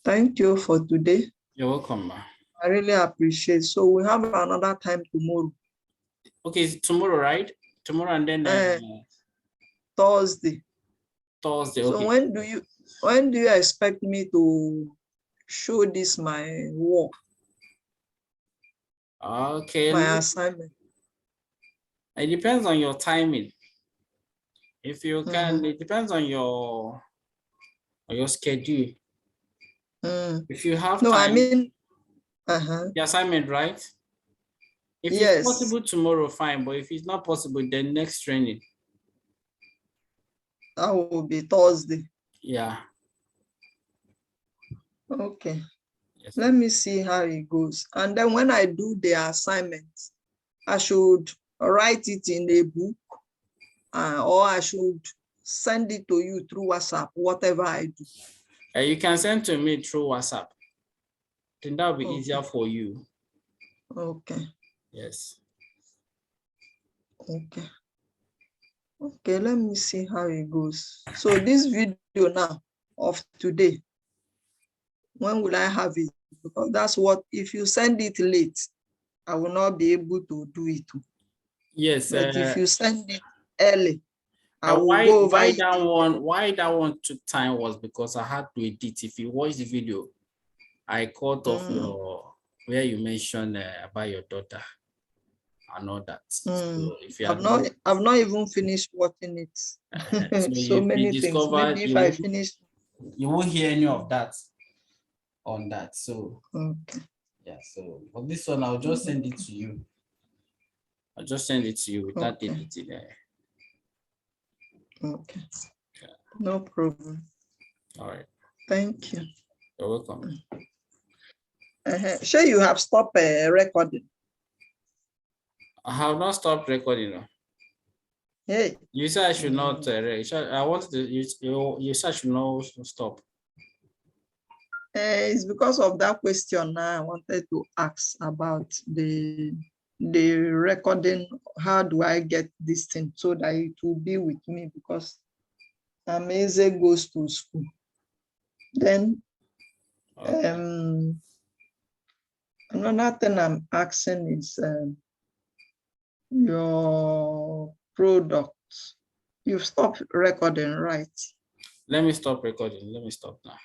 Speaker 1: Thank you for today.
Speaker 2: You're welcome, ma.
Speaker 1: I really appreciate. So we have another time tomorrow.
Speaker 2: Okay, tomorrow, right? Tomorrow and then
Speaker 1: Thursday.
Speaker 2: Thursday.
Speaker 1: So
Speaker 2: Okay.
Speaker 1: when do you expect me to show this my work?
Speaker 2: Okay.
Speaker 1: My assignment.
Speaker 2: It depends on your timing. If you can, it depends on your schedule. If you have
Speaker 1: No,
Speaker 2: time,
Speaker 1: I mean,
Speaker 2: the assignment, right? If it's
Speaker 1: yes,
Speaker 2: possible tomorrow, fine. But if it's not possible, then next training.
Speaker 1: that will be Thursday.
Speaker 2: Yeah.
Speaker 1: Okay.
Speaker 2: Yes.
Speaker 1: Let me see how it goes. And then when I do the assignment, I should write it in a book, or I should send it to you through WhatsApp, whatever I do.
Speaker 2: You can send to me through WhatsApp. Then that will be easier for you.
Speaker 1: Okay.
Speaker 2: Yes.
Speaker 1: Okay. Okay, let me see how it goes. So this video now of today, when will I have it? Because that's what, if you send it late, I will not be able to do it.
Speaker 2: Yes.
Speaker 1: But if you send it early, I will
Speaker 2: why
Speaker 1: go over
Speaker 2: why
Speaker 1: it.
Speaker 2: that one took time was because I had to edit. If you watch the video, I cut off your where you mentioned about your daughter and all that. So if you
Speaker 1: I've not even finished watching it.
Speaker 2: so
Speaker 1: So
Speaker 2: if you
Speaker 1: many things.
Speaker 2: discover
Speaker 1: Maybe if I finish,
Speaker 2: you won't hear any of that on that. So
Speaker 1: okay.
Speaker 2: yeah, so for this one, I'll just send it to you. I'll just send it to you without editing there.
Speaker 1: Okay. No problem.
Speaker 2: All right.
Speaker 1: Thank you.
Speaker 2: You're welcome.
Speaker 1: Sure, you have stopped recording.
Speaker 2: I have not stopped recording now.
Speaker 1: Hey.
Speaker 2: You said I should not. I wanted to. You said I should not stop.
Speaker 1: It's because of that question I wanted to ask about the recording. How do I get this thing so that it will be with me? Because Amaze goes to school. Then another thing I'm asking is your products. You've stopped recording, right?
Speaker 2: Let me stop recording. Let me stop now.